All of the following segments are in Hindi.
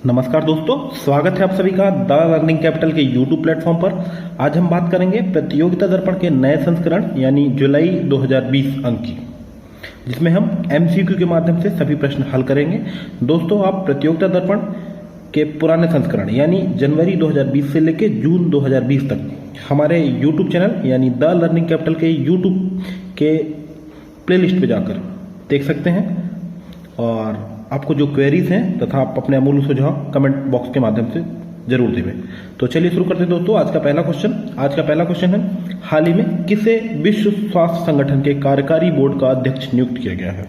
नमस्कार दोस्तों, स्वागत है आप सभी का द लर्निंग कैपिटल के यूट्यूब प्लेटफॉर्म पर। आज हम बात करेंगे प्रतियोगिता दर्पण के नए संस्करण यानी जुलाई 2020 अंक की, जिसमें हम एमसीक्यू के माध्यम से सभी प्रश्न हल करेंगे। दोस्तों, आप प्रतियोगिता दर्पण के पुराने संस्करण यानी जनवरी 2020 से लेकर जून 2020 तक हमारे यूट्यूब चैनल यानी द लर्निंग कैपिटल के यूट्यूब के प्लेलिस्ट पे जाकर देख सकते हैं। और आपको जो क्वेरीज हैं तथा आप अपने अमूल्य सुझाव कमेंट बॉक्स के माध्यम से जरूर देवें। तो चलिए शुरू करते हैं दोस्तों। आज का पहला क्वेश्चन है, हाल ही में किसे विश्व स्वास्थ्य संगठन के कार्यकारी बोर्ड का अध्यक्ष नियुक्त किया गया है?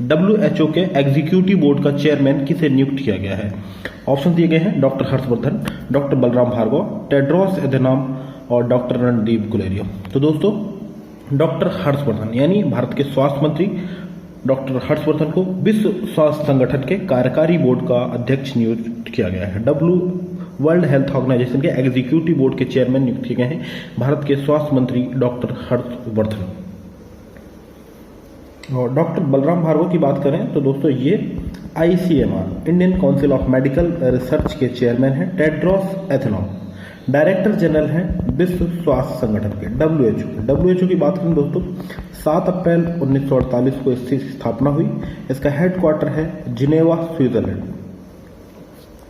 WHO के एग्जीक्यूटिव बोर्ड का चेयरमैन किसे नियुक्त किया गया है? ऑप्शन दिए गए हैं doctor Harshvardhan, doctor Balram Bhargava, Tedros Adhanom और डॉक्टर रणदीप गुलेरिया। तो दोस्तों, डॉक्टर हर्षवर्धन यानी भारत के स्वास्थ्य मंत्री डॉक्टर हर्षवर्धन को विश्व स्वास्थ्य संगठन के कार्यकारी बोर्ड का अध्यक्ष नियुक्त किया गया है। वर्ल्ड हेल्थ ऑर्गेनाइजेशन के एग्जीक्यूटिव बोर्ड के चेयरमैन नियुक्त किए गए हैं भारत के स्वास्थ्य मंत्री डॉक्टर हर्षवर्धन। और डॉक्टर बलराम भार्गव की बात करें तो दोस्तों, ये ICMR Indian council of medical research के चेयरमैन हैं। टेड्रोस एधेनॉम डायरेक्टर जनरल हैं विश्व स्वास्थ्य संगठन के WHO की बात करें दोस्तों, 7 अप्रैल 1948 को इसकी स्थापना हुई। इसका हेडक्वार्टर है जिनेवा, स्विट्जरलैंड।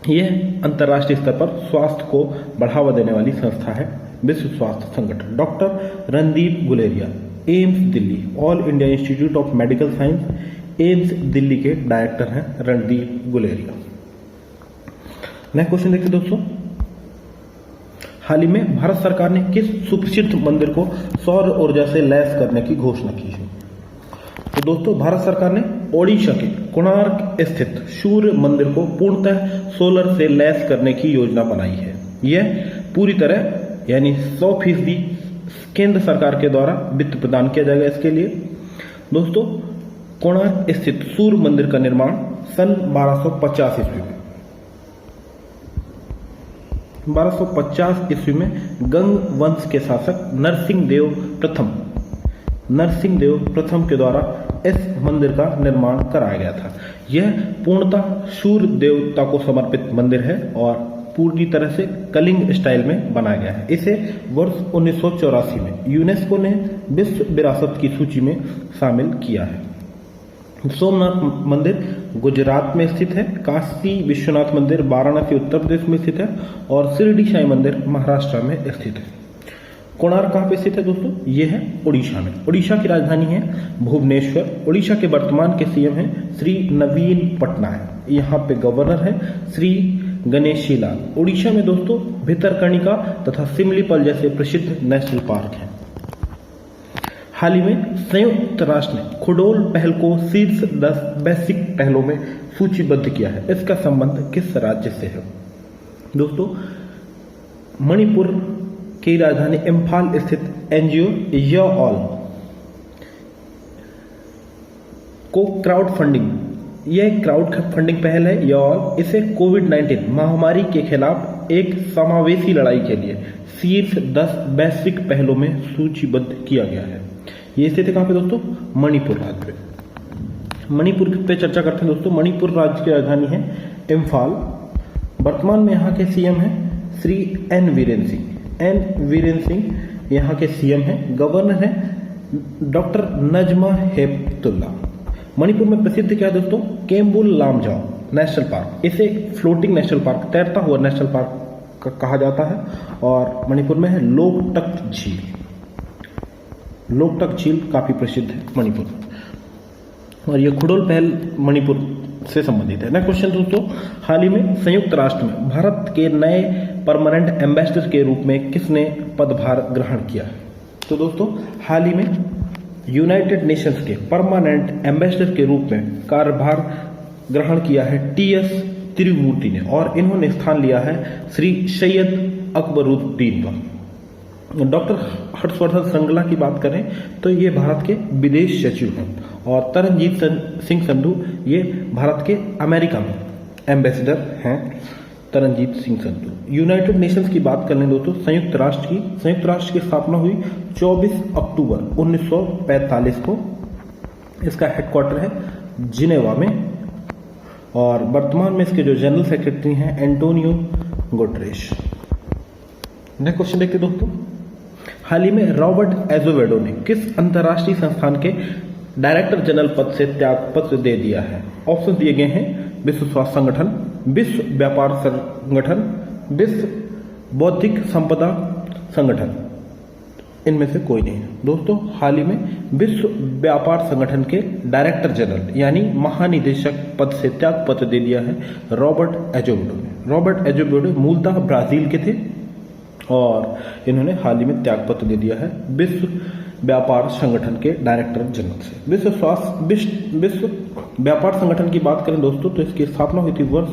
यह अंतर्राष्ट्रीय स्तर पर स्वास्थ्य को बढ़ावा देने वाली संस्था है, विश्व स्वास्थ्य संगठन। Doctor Randeep Guleria AIIMS Delhi, all India institute of medical science AIIMS Delhi के डायरेक्टर हैं रणदीप गुलेरिया। नेक्स्ट क्वेश्चन देखते दोस्तों, हाल ही में भारत सरकार ने किस सुप्रसिद्ध मंदिर को सौर ऊर्जा से लैस करने की घोषणा की है? तो दोस्तों, भारत सरकार ने ओडिशा के कोणार्क स्थित सूर्य मंदिर को पूर्णतः सोलर से लैस करने की योजना बनाई है। यह पूरी तरह यानी 100% केंद्र सरकार के द्वारा वित्त प्रदान किया जाएगा इसके लिए। दोस्तों, कोणार्क स्थित सूर्य मंदिर का निर्माण सन 1250 ईस्वी में गंग वंश के शासक नरसिंह देव प्रथम के द्वारा इस मंदिर का निर्माण कराया गया था। यह पूर्णतः सूर्य देवता को समर्पित मंदिर है और पूरी तरह से कलिंग स्टाइल में बनाया गया है। इसे वर्ष 1984 में यूनेस्को ने विश्व विरासत की सूची में शामिल किया है। सोमनाथ मंदिर गुजरात में स्थित है, काशी विश्वनाथ मंदिर वाराणसी उत्तर प्रदेश में स्थित है और शिरडी साईं मंदिर महाराष्ट्र में स्थित है। कोणार्क कहाँ पे स्थित है दोस्तों? ये है उड़ीसा में। उड़ीसा की राजधानी है भुवनेश्वर। उड़ीसा के वर्तमान के CM हैं श्री नवीन पटनायक। यहाँ पे गवर्नर है श्री गणेशी लाल। उड़ीसा में दोस्तों भितरकणिका तथा सिमलीपल जैसे प्रसिद्ध नेशनल पार्क हैं। हाल ही में संयुक्त राष्ट्र ने खुडोल पहल को शीर्ष 10 वैश्विक पहलों में सूचीबद्ध किया है। इसका संबंध किस राज्य से है? दोस्तों, मणिपुर की राजधानी इम्फाल स्थित NGO YAOL को क्राउड फंडिंग पहल है YAOL। इसे कोविड-19 महामारी के खिलाफ एक समावेशी लड़ाई के लिए शीर्ष 10 वैश्विक पहलों में सूचीबद्ध किया गया है। ये स्थित है कहाँ पे दोस्तों? मणिपुर राज्य पे। मणिपुर पे चर्चा करते हैं दोस्तों। मणिपुर राज्य की राजधानी है इम्फाल। वर्तमान में यहाँ के CM हैं श्री N वीरेन सिंह यहाँ के CM हैं। गवर्नर है डॉक्टर नजमा हेपतुल्ला। मणिपुर में प्रसिद्ध क्या है दोस्तों? केम्बुल लामजाओ नेशनल पार्क। इसे फ्लोटिंग नेशनल पार्क, तैरता हुआ नेशनल पार्क कहा जाता है। और मणिपुर में है लोकटक झील काफी प्रसिद्ध है मणिपुर में। और यह खुडोल पहल मणिपुर से संबंधित है। नेक्स्ट क्वेश्चन दोस्तों, हाल ही में संयुक्त राष्ट्र में भारत के नए परमानेंट एम्बेसडर के रूप में किसने पदभार ग्रहण किया है? तो दोस्तों, हाल ही में यूनाइटेड नेशंस के परमानेंट एम्बेसडर के रूप में कार्यभार ग्रहण किया है TS तिरुमूर्ति ने, और इन्होंने स्थान लिया है श्री सैयद अकबरुद्दीन पर। डॉक्टर हर्षवर्धन श्रृंगला की बात करें तो ये भारत के विदेश सचिव हैं। और तरनजीत सिंह संधू ये भारत के अमेरिका में एम्बेसडर हैं। तरनजीत सिंह संधू। यूनाइटेड नेशंस की बात कर लें दोस्तों, संयुक्त राष्ट्र की स्थापना हुई 24 अक्टूबर 1945 को। इसका हेडक्वार्टर है जिनेवा में। और वर्तमान में इसके जो जनरल सेक्रेटरी हैं एंटोनियो गुटेरेस। नेक्स्ट क्वेश्चन देखते दोस्तों, हाल ही में रॉबर्ट एजोवेडो ने किस अंतर्राष्ट्रीय संस्थान के डायरेक्टर जनरल पद से त्याग पत्र दे दिया है? ऑप्शन दिए गए हैं विश्व स्वास्थ्य संगठन, विश्व व्यापार संगठन, विश्व बौद्धिक संपदा संगठन। इनमें से कोई नहीं है दोस्तों। हाल ही में विश्व व्यापार संगठन के डायरेक्टर जनरल यानी महानिदेशक पद से त्याग पत्र दे दिया है रॉबर्ट एजोवेडो ने। रॉबर्ट एजोवेडो मूलतः ब्राजील के थे और इन्होंने हाल ही में त्याग पत्र दे दिया है विश्व व्यापार संगठन के डायरेक्टर जनरल से। विश्व व्यापार संगठन की बात करें दोस्तों तो इसकी स्थापना हुई थी वर्ष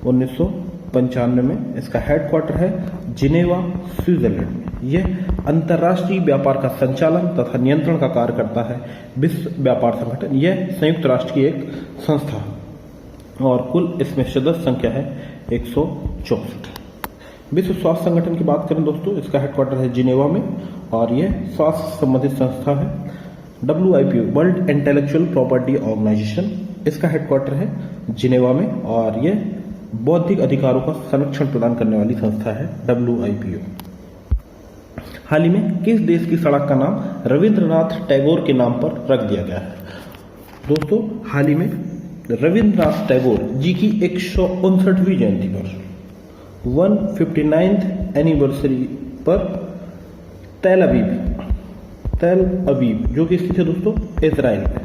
1995 में। इसका हेडक्वार्टर है जिनेवा, स्विट्जरलैंड में। यह अंतर्राष्ट्रीय व्यापार का संचालन तथा नियंत्रण का कार्य करता है। विश्व व्यापार संगठन यह संयुक्त राष्ट्र की एक संस्था है और कुल इसमें सदस्य संख्या है 164। विश्व स्वास्थ्य संगठन की बात करें दोस्तों, इसका हेडक्वार्टर है जिनेवा में और यह स्वास्थ्य संबंधित संस्था है। WIPO World Intellectual Property Organization, इसका हेडक्वार्टर है जिनेवा में और यह बौद्धिक अधिकारों का संरक्षण प्रदान करने वाली संस्था है WIPO। हाल ही में किस देश की सड़क का नाम रविंद्रनाथ टैगोर के नाम पर रख दिया गया है? दोस्तों हाल ही में रविंद्रनाथ टैगोर जी की 159वीं जयंती पर 159th एनिवर्सरी पर तेल अवीव जो कि स्थित है दोस्तों इजराइल में,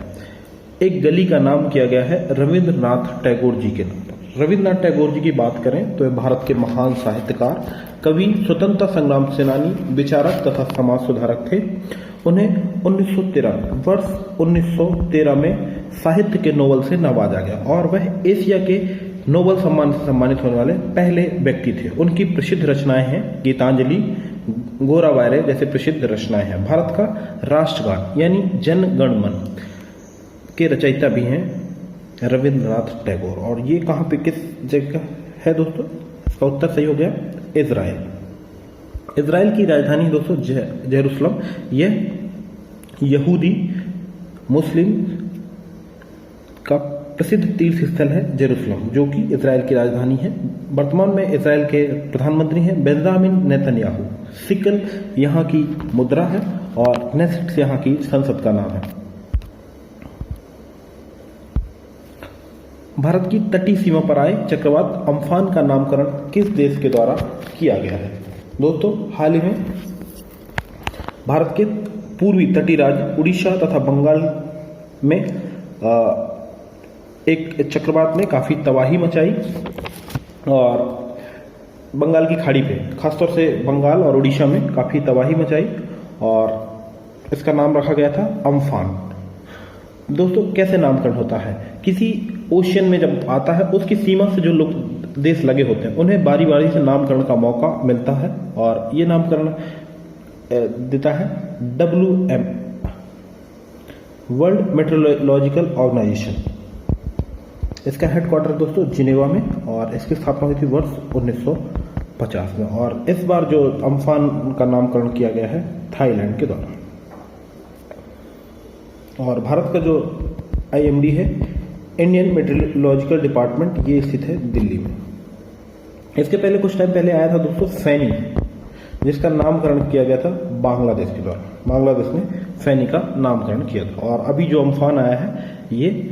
एक गली का नाम किया गया है रविंद्रनाथ टैगोर जी के नाम पर। रविंद्रनाथ टैगोर जी की बात करें तो वे भारत के महान साहित्यकार, कवि, स्वतंत्रता संग्राम सेनानी, विचारक तथा समाज सुधारक थे। उन्हें 1913 में साहित्य के नोबेल से नवाजा गया और वह एशिया के नोबेल सम्मान से सम्मानित होने वाले पहले व्यक्ति थे। उनकी प्रसिद्ध रचनाएं हैं गीतांजलि, गोरावायरे जैसे प्रसिद्ध रचनाएं हैं। भारत का राष्ट्रगान यानी जन गण मन के रचयिता भी हैं रविंद्रनाथ टैगोर। और ये कहाँ पे किस जगह है दोस्तों? इसका उत्तर सही हो गया इजराइल। इजराइल की राजधानी दोस्तों जेरूसलम। यह यहूदी मुस्लिम का प्रसिद्ध तीर्थ स्थल है जेरूसलम, जो कि इजराइल की राजधानी है। वर्तमान में इजराइल के प्रधानमंत्री हैं बेंजामिन नेतन्याहू। सिकल यहाँ की मुद्रा है और नेसेट यहाँ की संसद का नाम है। भारत की तटीय सीमा पर आए चक्रवात अम्फान का नामकरण किस देश के द्वारा किया गया है? दोस्तों हाल ही में भारत के पूर्वी तटीय राज्य उड़ीसा तथा बंगाल में एक चक्रवात ने काफी तबाही मचाई और बंगाल की खाड़ी पे खासतौर से बंगाल और उड़ीसा में काफी तबाही मचाई और इसका नाम रखा गया था अम्फान। दोस्तों कैसे नामकरण होता है? किसी ओशियन में जब आता है उसकी सीमा से जो लोग देश लगे होते हैं उन्हें बारी बारी से नामकरण का मौका मिलता है और ये नामकरण देता है WM वर्ल्ड मेट्रोलॉजिकल ऑर्गेनाइजेशन। इसका हेडक्वार्टर दोस्तों जिनेवा में और इसकी स्थापना हुई थी वर्ष 1950 में और इस बार जो अम्फान का नामकरण किया गया है थाईलैंड के द्वारा। और भारत का जो IMD है इंडियन मेट्रोलॉजिकल डिपार्टमेंट, ये स्थित है दिल्ली में। इसके पहले कुछ टाइम पहले आया था दोस्तों फैनी, जिसका नामकरण किया गया था बांग्लादेश के द्वारा। बांग्लादेश ने फैनी का नामकरण किया था और अभी जो अम्फान आया है ये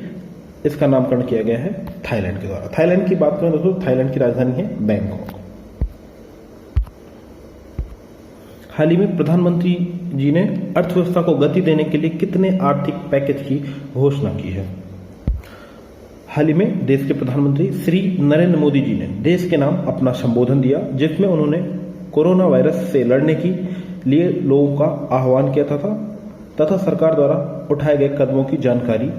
इसका नामकरण किया गया है थाईलैंड के द्वारा। थाईलैंड की बात करें दोस्तों, थाईलैंड की राजधानी है बैंकॉक। हाल ही में प्रधानमंत्री जी ने अर्थव्यवस्था को गति देने के लिए कितने आर्थिक पैकेज की घोषणा की है? हाल ही में देश के प्रधानमंत्री श्री नरेंद्र मोदी जी ने देश के नाम अपना संबोधन दिया, जिसमें उन्होंने कोरोना वायरस से लड़ने के लिए लोगों का आह्वान किया तथा सरकार द्वारा उठाए गए कदमों की जानकारी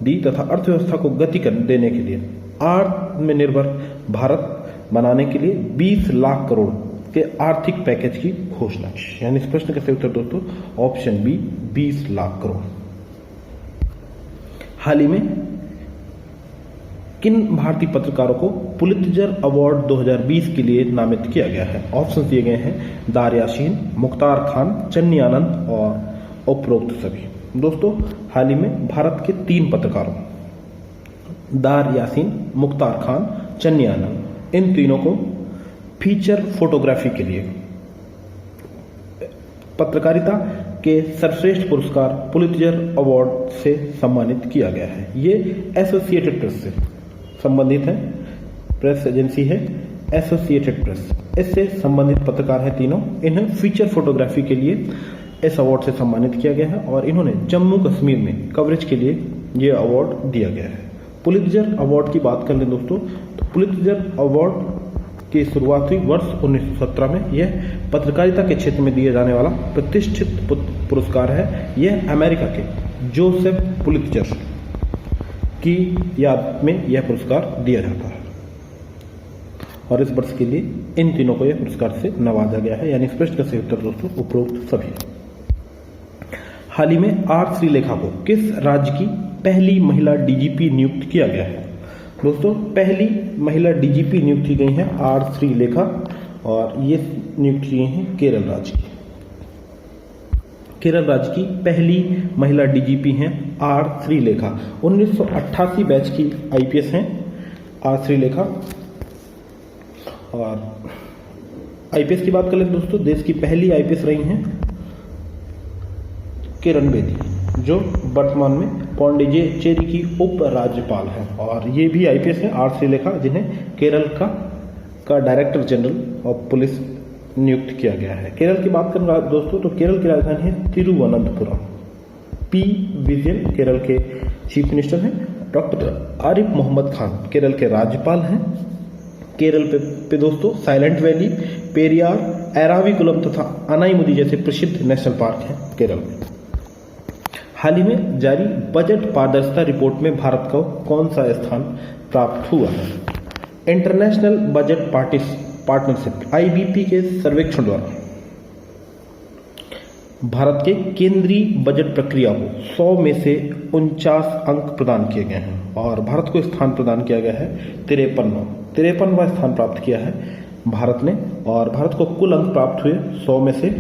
दी तथा अर्थव्यवस्था को गति देने के लिए आत्मनिर्भर भारत बनाने के लिए 20 लाख करोड़ के आर्थिक पैकेज की घोषणा की। यानी इस प्रश्न का सही उत्तर दोस्तों ऑप्शन बी 20 लाख करोड़। हाल ही में किन भारतीय पत्रकारों को पुलित्जर अवार्ड 2020 के लिए नामित किया गया है? ऑप्शन दिए गए हैं दार यासीन, मुख्तार खान, चन्नी आनंद और उपरोक्त सभी। दोस्तों हाल ही में भारत के 3 पत्रकारों दार यासीन, मुख्तार खान, चन्नी आनंद, इन तीनों को फीचर फोटोग्राफी के लिए पत्रकारिता के सर्वश्रेष्ठ पुरस्कार पुलित्जर अवार्ड से सम्मानित किया गया है। ये एसोसिएटेड प्रेस से संबंधित है, प्रेस एजेंसी है एसोसिएटेड प्रेस, इससे संबंधित पत्रकार हैं तीनों। इन्हें फीचर फोटोग्राफी के लिए इस अवार्ड से सम्मानित किया गया है और इन्होंने जम्मू कश्मीर में कवरेज के लिए ये अवार्ड दिया गया है। पुलित्जर अवार्ड की बात कर लें दोस्तों, तो पुलित्जर अवार्ड की शुरुआत हुई वर्ष 1917 में। यह पत्रकारिता के क्षेत्र में दिए जाने वाला प्रतिष्ठित पुरस्कार है। यह अमेरिका के जोसेफ पुलित्जर की याद में यह पुरस्कार दिया जाता है और इस वर्ष के लिए इन तीनों को यह पुरस्कार से नवाजा गया है। यानी इस प्रश्न का सही उत्तर दोस्तों उपरोक्त सभी। हाल ही में आर श्रीलेखा को किस राज्य की पहली महिला डीजीपी नियुक्त किया गया है? दोस्तों पहली महिला डीजीपी नियुक्त की गई हैं आर श्रीलेखा और ये नियुक्त की गई हैं केरल राज्य की। केरल राज्य की पहली महिला डीजीपी हैं आर श्रीलेखा। 1988 बैच की आईपीएस हैं आर श्रीलेखा। और आईपीएस की बात कर लें दोस्तों, देश की पहली आईपीएस रही हैं किरण बेदी, जो वर्तमान में पौंडीचेरी की उप राज्यपाल हैं। और ये भी आईपीएस हैं आर श्रीलेखा, जिन्हें केरल का डायरेक्टर जनरल ऑफ पुलिस नियुक्त किया गया है। केरल की बात करें दोस्तों, तो केरल की राजधानी है तिरुवनंतपुरम। पी विजयन केरल के चीफ मिनिस्टर हैं। डॉक्टर आरिफ मोहम्मद खान केरल के राज्यपाल हैं। केरल पे दोस्तों साइलेंट वैली, पेरियार, एराविकुलम तथा अनाईमुदी जैसे प्रसिद्ध नेशनल पार्क हैं केरल में। हाल ही में जारी बजट पारदर्शिता रिपोर्ट में भारत को कौन सा स्थान प्राप्त हुआ है? इंटरनेशनल बजट पार्टनरशिप आईबीपी के सर्वेक्षण द्वारा भारत के केंद्रीय बजट प्रक्रिया को 100 में से 49 अंक प्रदान किए गए हैं और भारत को स्थान प्रदान किया गया है 53वां स्थान प्राप्त किया है भारत ने। और भारत को कुल अंक प्राप्त हुए 100 में से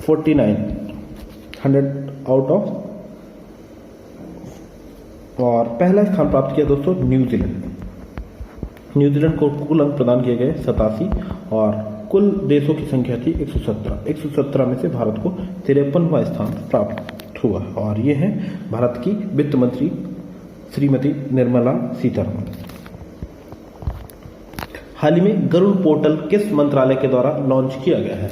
49, 100 आउट ऑफ। और पहला स्थान प्राप्त किया दोस्तों न्यूजीलैंड को कुल अंक प्रदान किए गए 87 और कुल देशों की संख्या थी 117 में से भारत को 53वां स्थान प्राप्त हुआ। और ये है भारत की वित्त मंत्री श्रीमती निर्मला सीतारमण। हाल ही में गरुड़ पोर्टल किस मंत्रालय के द्वारा लॉन्च किया गया है?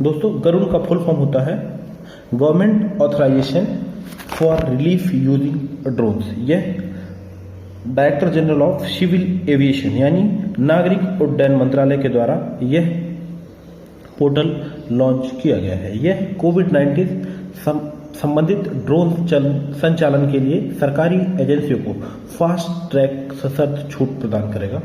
दोस्तों गरुड़ का फुल फॉर्म होता है government authorisation for relief using drones. यह director general of civil aviation यानी नागरिक उड्डयन मंत्रालय के द्वारा यह पोर्टल लॉन्च किया गया है। यह कोविड-19 संबंधित ड्रोन संचालन के लिए सरकारी एजेंसियों को फास्ट ट्रैक सशर्त छूट प्रदान करेगा।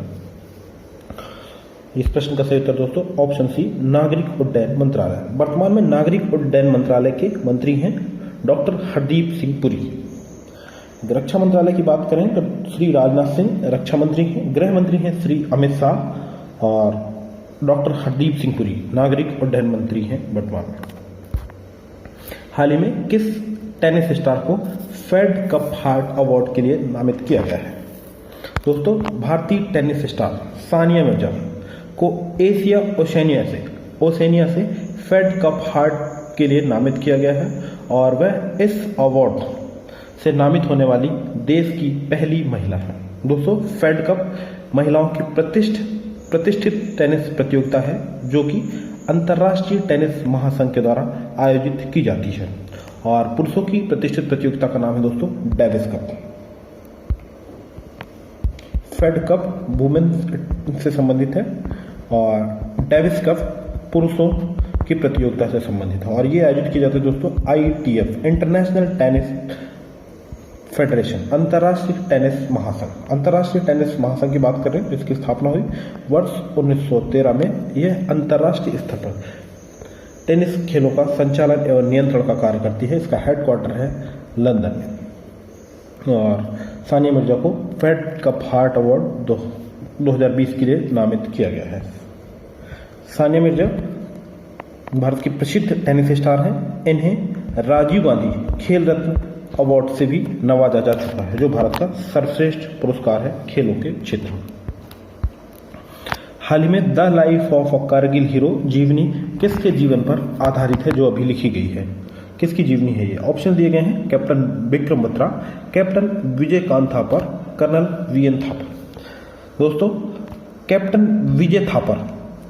इस प्रश्न का सही उत्तर दोस्तों ऑप्शन सी नागरिक उड्डयन मंत्रालय। वर्तमान में नागरिक उड्डयन मंत्रालय के मंत्री हैं डॉक्टर हरदीप सिंह पुरी। रक्षा मंत्रालय की बात करें तो श्री राजनाथ सिंह रक्षा मंत्री हैं। गृह मंत्री हैं श्री अमित शाह और डॉक्टर हरदीप सिंह पुरी नागरिक उड्डयन मंत्री हैं वर्तमान में। हाल ही में किस टेनिस स्टार को फेड कप हार्ट अवार्ड के लिए नामित किया गया है? दोस्तों भारतीय टेनिस स्टार सानिया मिर्जा को एशिया ओशेनिया से फेड कप हार्ट के लिए नामित किया गया है और वह इस अवार्ड से नामित होने वाली देश की पहली महिला है। दोस्तों फेड कप महिलाओं की प्रतिष्ठित टेनिस प्रतियोगिता है जो कि अंतर्राष्ट्रीय टेनिस महासंघ के द्वारा आयोजित की जाती है और पुरुषों की प्रतिष्ठित प्रतियोगिता का नाम है दोस्तों Davis Cup. Fed Cup women's से संबंधित है और डेविस कप पुरुषों की प्रतियोगिता से संबंधित है और ये आयोजित किए जाते हैं दोस्तों ITF इंटरनेशनल टेनिस फेडरेशन अंतर्राष्ट्रीय टेनिस महासंघ की बात करें तो इसकी स्थापना हुई वर्ष 1913 में। यह अंतर्राष्ट्रीय स्तर पर टेनिस खेलों का संचालन एवं नियंत्रण का कार्य करती है। इसका हेडक्वार्टर है लंदन में। और सानिया मिर्जा को फेड कप हार्ट अवार्ड 2020 के लिए नामित किया गया है। सानिया मिर्जा भारत की प्रसिद्ध टेनिस स्टार हैं। इन्हें राजीव गांधी खेल रत्न अवार्ड से भी नवाजा जा चुका है, जो भारत का सर्वश्रेष्ठ पुरस्कार है खेलों के क्षेत्र में। हाल ही में the life of a Kargil hero जीवनी किसके जीवन पर आधारित है, जो अभी लिखी गई है? किसकी जीवनी है ये? ऑप्शन दिए गए हैं captain Vikram Batra, captain Vijaykant Thapar, colonel V N Thapar. दोस्तों, कैप्टन विजय थापर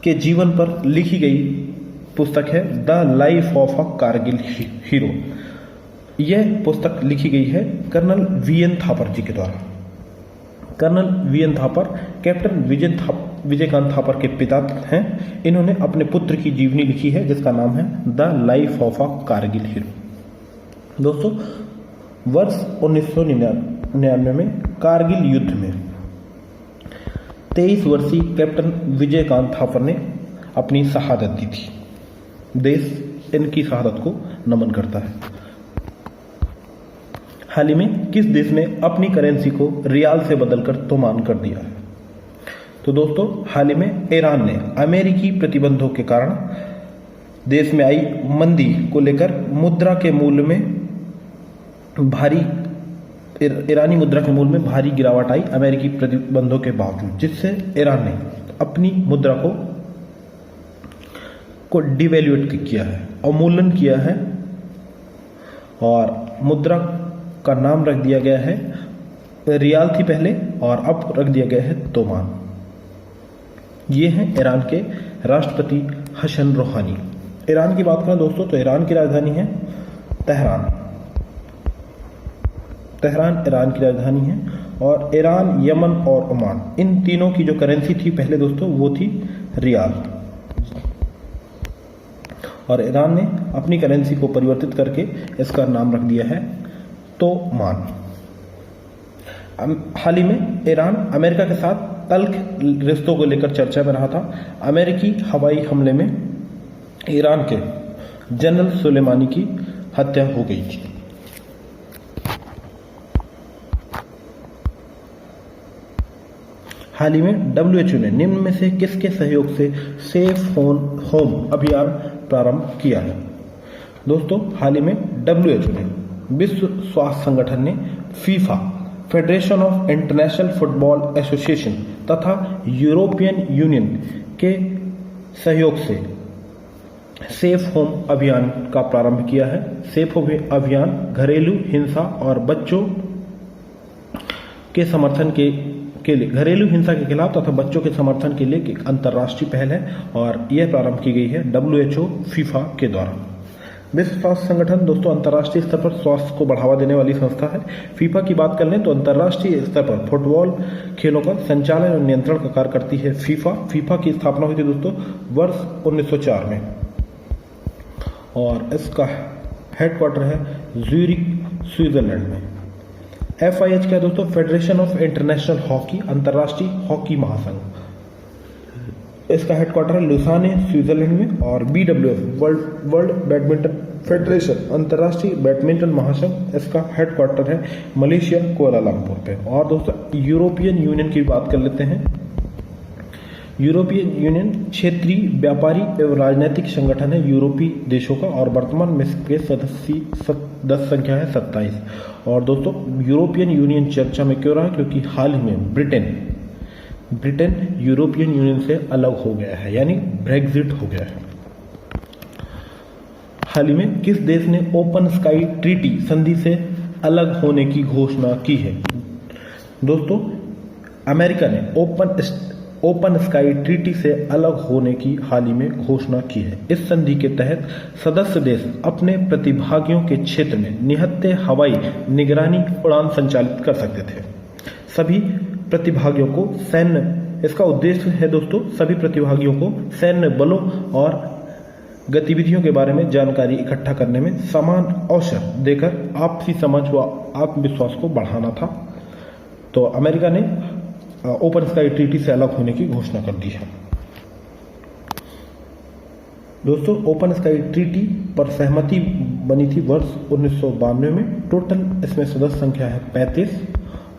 के जीवन पर लिखी गई पुस्तक है the life of a Kargil hero. यह पुस्तक लिखी गई है कर्नल वीएन थापर जी के द्वारा। Colonel V N Thapar captain Vijaykant Thapar के पिता हैं। इन्होंने अपने पुत्र की जीवनी लिखी है, जिसका नाम है the life of a Kargil hero. दोस्तों, वर्ष 1999 में कारगिल युद्ध में 23 वर्षीय कैप्टन विजयकांत थापर ने अपनी शहादत दी थी। देश इनकी शहादत को नमन करता है। हाल ही में किस देश ने अपनी करेंसी को रियाल से बदलकर तोमान कर दिया है? तो दोस्तों, हाल ही में ईरान ने अमेरिकी प्रतिबंधों के कारण देश में आई मंदी को लेकर मुद्रा के मूल्य में ईरानी मुद्रा के मूल्य में भारी गिरावट आई अमेरिकी प्रतिबंधों के बावजूद, जिससे ईरान ने अपनी मुद्रा को डिवैल्यूएट किया है, अवमूल्यन किया है, और मुद्रा का नाम रख दिया गया है, रियाल थी पहले और अब रख दिया गया है तोमान। ये हैं ईरान के राष्ट्रपति हसन रूहानी। ईरान की बात करें दोस्तों, तो ईरान की राजधानी है तेहरान। तेहरान ईरान की राजधानी है, और ईरान, यमन और ओमान, इन तीनों की जो करेंसी थी पहले दोस्तों, वो थी रियाल। और ईरान ने अपनी करेंसी को परिवर्तित करके इसका नाम रख दिया है तोमान। हाल ही में ईरान अमेरिका के साथ तल्ख रिश्तों को लेकर चर्चा में रहा था। अमेरिकी हवाई हमले में ईरान के जनरल सुलेमानी की हत्या हो गई थी। हाल ही में WHO ने निम्न में से किसके सहयोग से सेफ होम अभियान प्रारंभ किया है? दोस्तों, हाल ही में WHO ने, विश्व स्वास्थ्य संगठन ने, FIFA federation of international football association तथा यूरोपियन यूनियन के सहयोग से सेफ होम अभियान का प्रारंभ किया है। सेफ होम अभियान घरेलू हिंसा और बच्चों के समर्थन के लिए, घरेलू हिंसा के खिलाफ तथा बच्चों के समर्थन के लिए एक अंतर्राष्ट्रीय पहल है, और यह प्रारंभ की गई है WHO फीफा के द्वारा। विश्व स्वास्थ्य संगठन दोस्तों अंतर्राष्ट्रीय स्तर पर स्वास्थ्य को बढ़ावा देने वाली संस्था है। फीफा की बात कर लें तो अंतर्राष्ट्रीय स्तर पर फुटबॉल खेलों का संचालन और नियंत्रण का कार्य करती है फीफा की स्थापना हुई थी दोस्तों वर्ष 1904 में, और इसका हेडक्वार्टर है ज्यूरिक, स्विट्जरलैंड में। FIH क्या है दोस्तों? फेडरेशन ऑफ इंटरनेशनल हॉकी, अंतर्राष्ट्रीय हॉकी महासंघ। इसका हेडक्वार्टर है लुसाने, स्विट्जरलैंड में। और BWF वर्ल्ड बैडमिंटन फेडरेशन, अंतर्राष्ट्रीय बैडमिंटन महासंघ, इसका हेडक्वार्टर है मलेशिया, कुआलालंपुर पे। और दोस्तों यूरोपियन यूनियन की बात कर लेते हैं। यूरोपियन यूनियन क्षेत्रीय व्यापारी एवं राजनीतिक संगठन है यूरोपीय देशों का, और वर्तमान में इसके सदस्य संख्या है 27। और दोस्तों यूरोपियन यूनियन चर्चा में क्यों रहा? क्योंकि हाल ही में ब्रिटेन यूरोपियन यूनियन से अलग हो गया है, यानी ब्रेग्जिट हो गया है। हाल ही में किस देश ने ओपन स्काई ट्रीटी संधि से अलग होने की घोषणा की है? दोस्तों अमेरिका ने ओपन स्काई ट्रीटी से अलग होने की हाल ही में घोषणा की है। इस संधि के तहत सदस्य देश अपने प्रतिभागियों के क्षेत्र में निहत्थे हवाई निगरानी उड़ान संचालित कर सकते थे। सभी प्रतिभागियों को इसका उद्देश्य है दोस्तों सभी प्रतिभागियों को सैन्य बलों और गतिविधियों के बारे में जानकारी इकट्ठा करने में समान अवसर देकर आपसी समझ व आत्मविश्वास को बढ़ाना था। तो अमेरिका ने ओपन स्काई ट्रीटी से अलग होने की घोषणा कर दी है। दोस्तों ओपन स्काई ट्रीटी पर सहमति बनी थी वर्ष 1992 में। टोटल इसमें सदस्य संख्या है 35,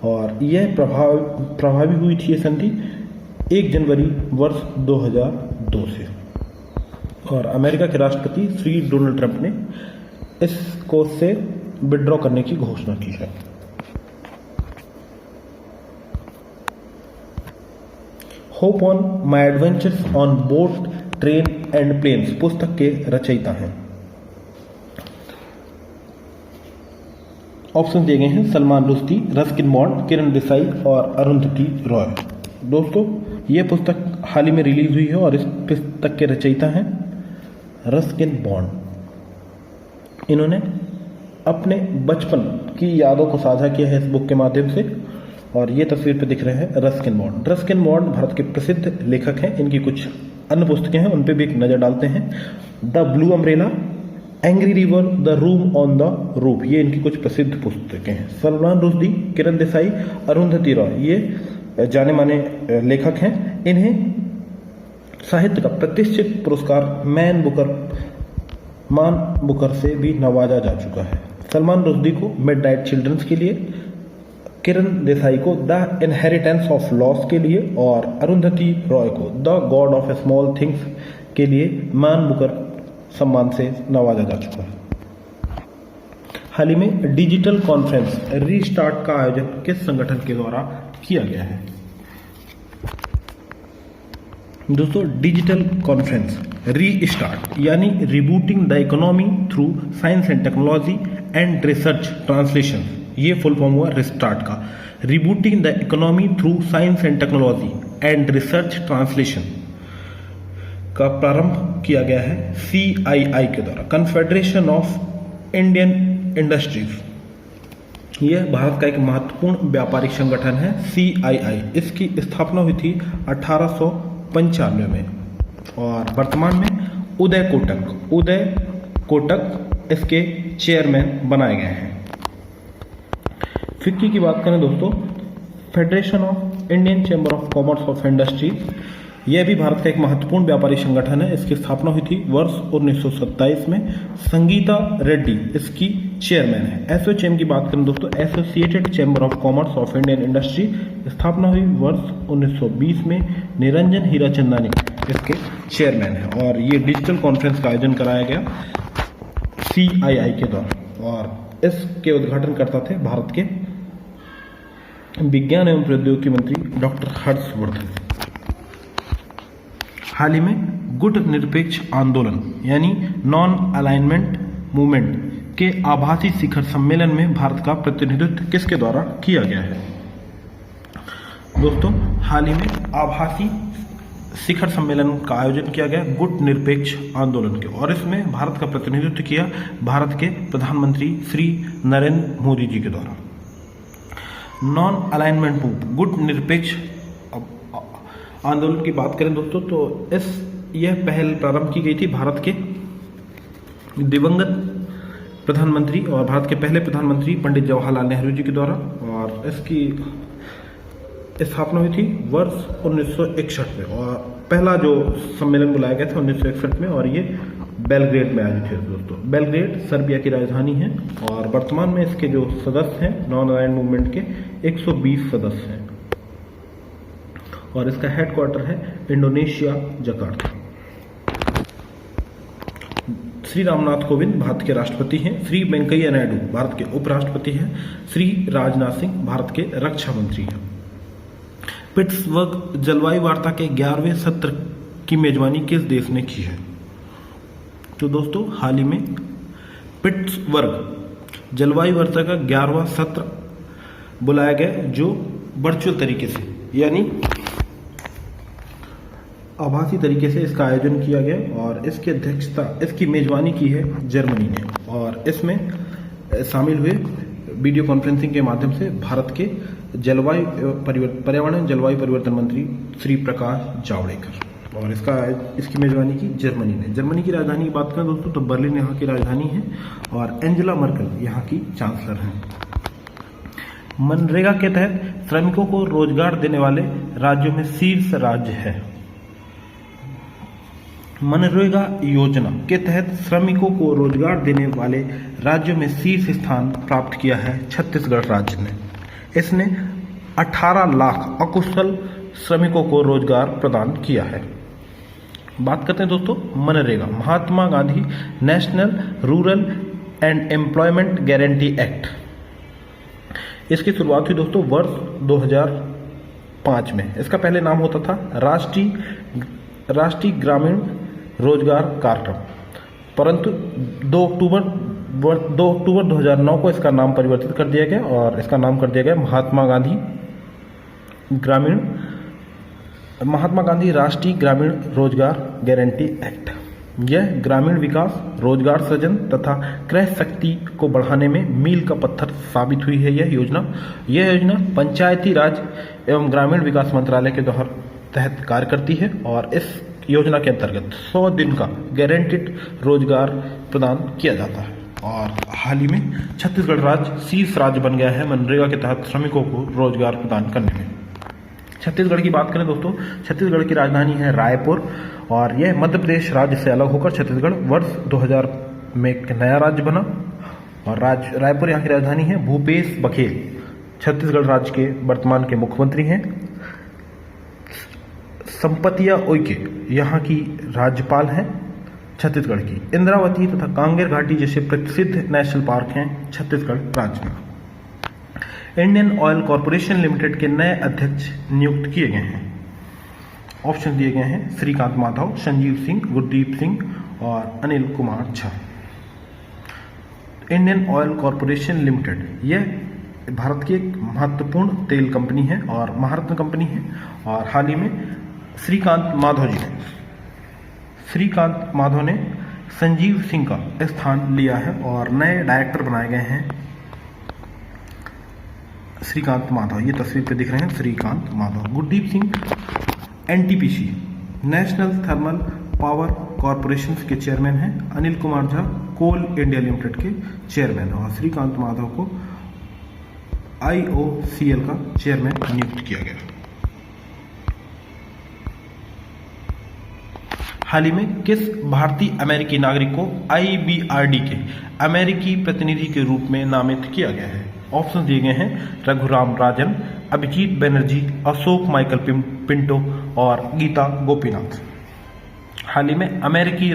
और यह प्रभावी हुई थी ये संधि 1 जनवरी वर्ष 2002 से। और अमेरिका के राष्ट्रपति श्री डोनाल्ड ट्रंप ने इसको से विड्रॉ करने की घोषणा की है। Hop on my adventures on boat, train and planes पुस्तक के रचयिता हैं। ऑप्शन दिए गए हैं सलमान रुश्दी, रस्किन बॉन्ड, किरण देसाई और अरुंधति रॉय। दोस्तों ये पुस्तक हाल ही में रिलीज हुई है और इस पुस्तक के रचयिता हैं रस्किन बॉन्ड। इन्होंने अपने बचपन की यादों को साझा किया है इस बुक के माध्यम से और ये तस्वीर पे दिख रहे हैं Ruskin bond. Ruskin bond Bharat के प्रसिद्ध लेखक हैं। इनकी कुछ अन्य पुस्तकें हैं, उन पे भी एक नज़र डालते हैं। The blue umbrella, angry river, the room on the roof, ये इनकी कुछ प्रसिद्ध पुस्तकें हैं। सलमान रुश्दी, किरण देसाई, अरुंधति रॉय ये जाने माने लेखक हैं। इन्हें साहित्य का प्रतिष्ठित पुरस्कार मैन बुकर से भी नवाजा जा चुका है। सलमान रुश्दी को मिडनाइट चिल्ड्रंस के लिए, किरण देसाई को द इनहेरिटेंस ऑफ लॉस के लिए और अरुंधति रॉय को the God of small things के लिए मैन बुकर सम्मान से नवाजा जा चुका है। हाल ही में डिजिटल कॉन्फ्रेंस रीस्टार्ट का आयोजन किस संगठन के द्वारा किया गया है? दोस्तों डिजिटल कॉन्फ्रेंस रीस्टार्ट यानी rebooting the economy through science and technology and research translation, ये फुल फॉर्म हुआ रिस्टार्ट का। Rebooting the economy through science and technology and research translation का प्रारंभ किया गया है CII के द्वारा, कन्फेडरेशन ऑफ इंडियन इंडस्ट्रीज। यह भारत का एक महत्वपूर्ण व्यापारिक संगठन है CII। इसकी स्थापना हुई थी 1895 में और वर्तमान में उदय कोटक इसके चेयरमैन बनाए गए हैं। फिक्की की बात करें दोस्तों, federation of Indian chamber of commerce of industries, यह भी भारत का एक महत्वपूर्ण व्यापारिक संगठन है। इसकी स्थापना हुई थी वर्ष 1927 में। संगीता रेड्डी इसकी चेयरमैन है। एसोचैम की बात करें दोस्तों, associated chamber of commerce of Indian industry, स्थापना हुई वर्ष 1920 में। निरंजन हीराचंदानी इसके चेयरमैन है और ये डिजिटल कॉन्फ्रेंस का आयोजन कराया गया CII के द्वारा और इसके उद्घाटनकर्ता थे भारत के विज्ञान एवं प्रौद्योगिकी मंत्री डॉक्टर हर्षवर्धन। हाल ही में गुट निरपेक्ष आंदोलन यानी नॉन अलाइनमेंट मूवमेंट के आभासी शिखर सम्मेलन में भारत का प्रतिनिधित्व किसके द्वारा किया गया है? दोस्तों हाल ही में आभासी शिखर सम्मेलन का आयोजन किया गया गुट निरपेक्ष आंदोलन के और इसमें भारत का प्रतिनिधित्व किया भारत के प्रधानमंत्री श्री नरेंद्र मोदी जी के द्वारा। नॉन अलाइनमेंट मूव गुट निरपेक्ष आंदोलन की बात करें दोस्तों तो यह पहल प्रारंभ की गई थी भारत के दिवंगत प्रधानमंत्री और भारत के पहले प्रधानमंत्री पंडित जवाहरलाल नेहरू जी के द्वारा और इसकी स्थापना हुई थी वर्ष 1961 में और पहला जो सम्मेलन बुलाया गया था 1961 में और ये बेलग्रेड में आयोजित है दोस्तों। बेलग्रेड सर्बिया की राजधानी है और वर्तमान में इसके जो सदस्य हैं नॉन अलाइन्ड मूवमेंट के 120 सदस्य हैं और इसका हेडक्वार्टर है इंडोनेशिया जकार्ता। श्री रामनाथ कोविंद भारत के राष्ट्रपति हैं। श्री वेंकैया नायडू भारत के उपराष्ट्रपति हैं। श्री राजनाथ सिंह भारत के रक्षा मंत्री हैं। पिट्सबर्ग जलवायु वार्ता के 11वें सत्र की मेजबानी किस देश ने की है? तो दोस्तों हाल ही में पिट्सबर्ग जलवायु वार्ता का 11वां सत्र बुलाया गया जो वर्चुअल तरीके से यानी आभासी तरीके से इसका आयोजन किया गया और इसकी अध्यक्षता इसकी मेजबानी की है जर्मनी ने और इसमें शामिल हुए वीडियो कॉन्फ्रेंसिंग के माध्यम से भारत के पर्यावरण एवं जलवायु परिवर्तन मंत्री श्री प्रकाश जावड़ेकर और इसकी मेजबानी की जर्मनी ने। जर्मनी की राजधानी की बात करें दोस्तों तो बर्लिन यहाँ की राजधानी है और एंजेला मर्केल यहाँ की चांसलर हैं। मनरेगा के तहत श्रमिकों को रोजगार देने वाले राज्यों में शीर्ष राज्य है। मनरेगा योजना के तहत श्रमिकों को रोजगार देने वाले राज्यों में शीर्ष स्थान प्राप्त किया है छत्तीसगढ़ राज्य ने। इसने 18 लाख अकुशल श्रमिकों को रोजगार प्रदान किया है। बात करते हैं दोस्तों मनरेगा, Mahatma Gandhi national rural and employment guarantee act. इसकी शुरुआत हुई दोस्तों वर्ष 2005 में। इसका पहले नाम होता था राष्ट्रीय ग्रामीण रोजगार कार्यक्रम, परंतु 2 अक्टूबर 2009 को इसका नाम परिवर्तित कर दिया गया और इसका नाम कर दिया गया महात्मा गांधी राष्ट्रीय ग्रामीण रोजगार गारंटी एक्ट। यह ग्रामीण विकास, रोजगार सृजन तथा क्रय शक्ति को बढ़ाने में मील का पत्थर साबित हुई है। यह योजना पंचायती राज एवं ग्रामीण विकास मंत्रालय के तहत कार्य करती है और इस योजना के अंतर्गत 100 दिन का गारंटीड रोजगार प्रदान किया जाता है। और हाल ही में छत्तीसगढ़ राज्य शीर्ष राज्य बन गया है मनरेगा के तहत श्रमिकों को रोजगार प्रदान करने में। छत्तीसगढ़ की बात करें दोस्तों, छत्तीसगढ़ की राजधानी है रायपुर और यह मध्य प्रदेश राज्य से अलग होकर छत्तीसगढ़ वर्ष 2000 में एक नया राज्य बना और रायपुर यहाँ की राजधानी है। भूपेश बघेल छत्तीसगढ़ राज्य के वर्तमान के मुख्यमंत्री हैं। संपतिया उइके यहाँ की राज्यपाल हैं छत्तीसगढ़ की। इंद्रावती तथा कांगेर घाटी जैसे प्रसिद्ध नेशनल पार्क हैं छत्तीसगढ़ राज्य में। इंडियन ऑयल कॉरपोरेशन लिमिटेड के नए अध्यक्ष नियुक्त किए गए हैं। ऑप्शन दिए गए हैं श्रीकांत माधव, संजीव सिंह, गुरदीप सिंह और Anil Kumar Jha. Indian oil corporation limited यह भारत की एक महत्वपूर्ण तेल कंपनी है और महारत्न कंपनी है और हाल ही में श्रीकांत माधव ने संजीव सिंह का स्थान लिया है और नए डायरेक्टर बनाए गए हैं श्रीकांत माधव। ये तस्वीर पे दिख रहे हैं Shrikant Madhav. Gurdeep Singh NTPC National Thermal Power Corporation के चेयरमैन हैं। Anil Kumar Jha Coal India Limited के चेयरमैन और श्रीकांत माधव को IOCL का चेयरमैन नियुक्त किया गया। हाल ही में किस भारतीय अमेरिकी नागरिक को IBRD के अमेरिकी प्रतिनिधि के रूप में नामित किया गया है? ऑप्शन दिए गए हैं रघुराम राजन, अभिजीत बनर्जी, अशोक माइकल पिंटो और गीता गोपीनाथ। हाल ही में अमेरिकी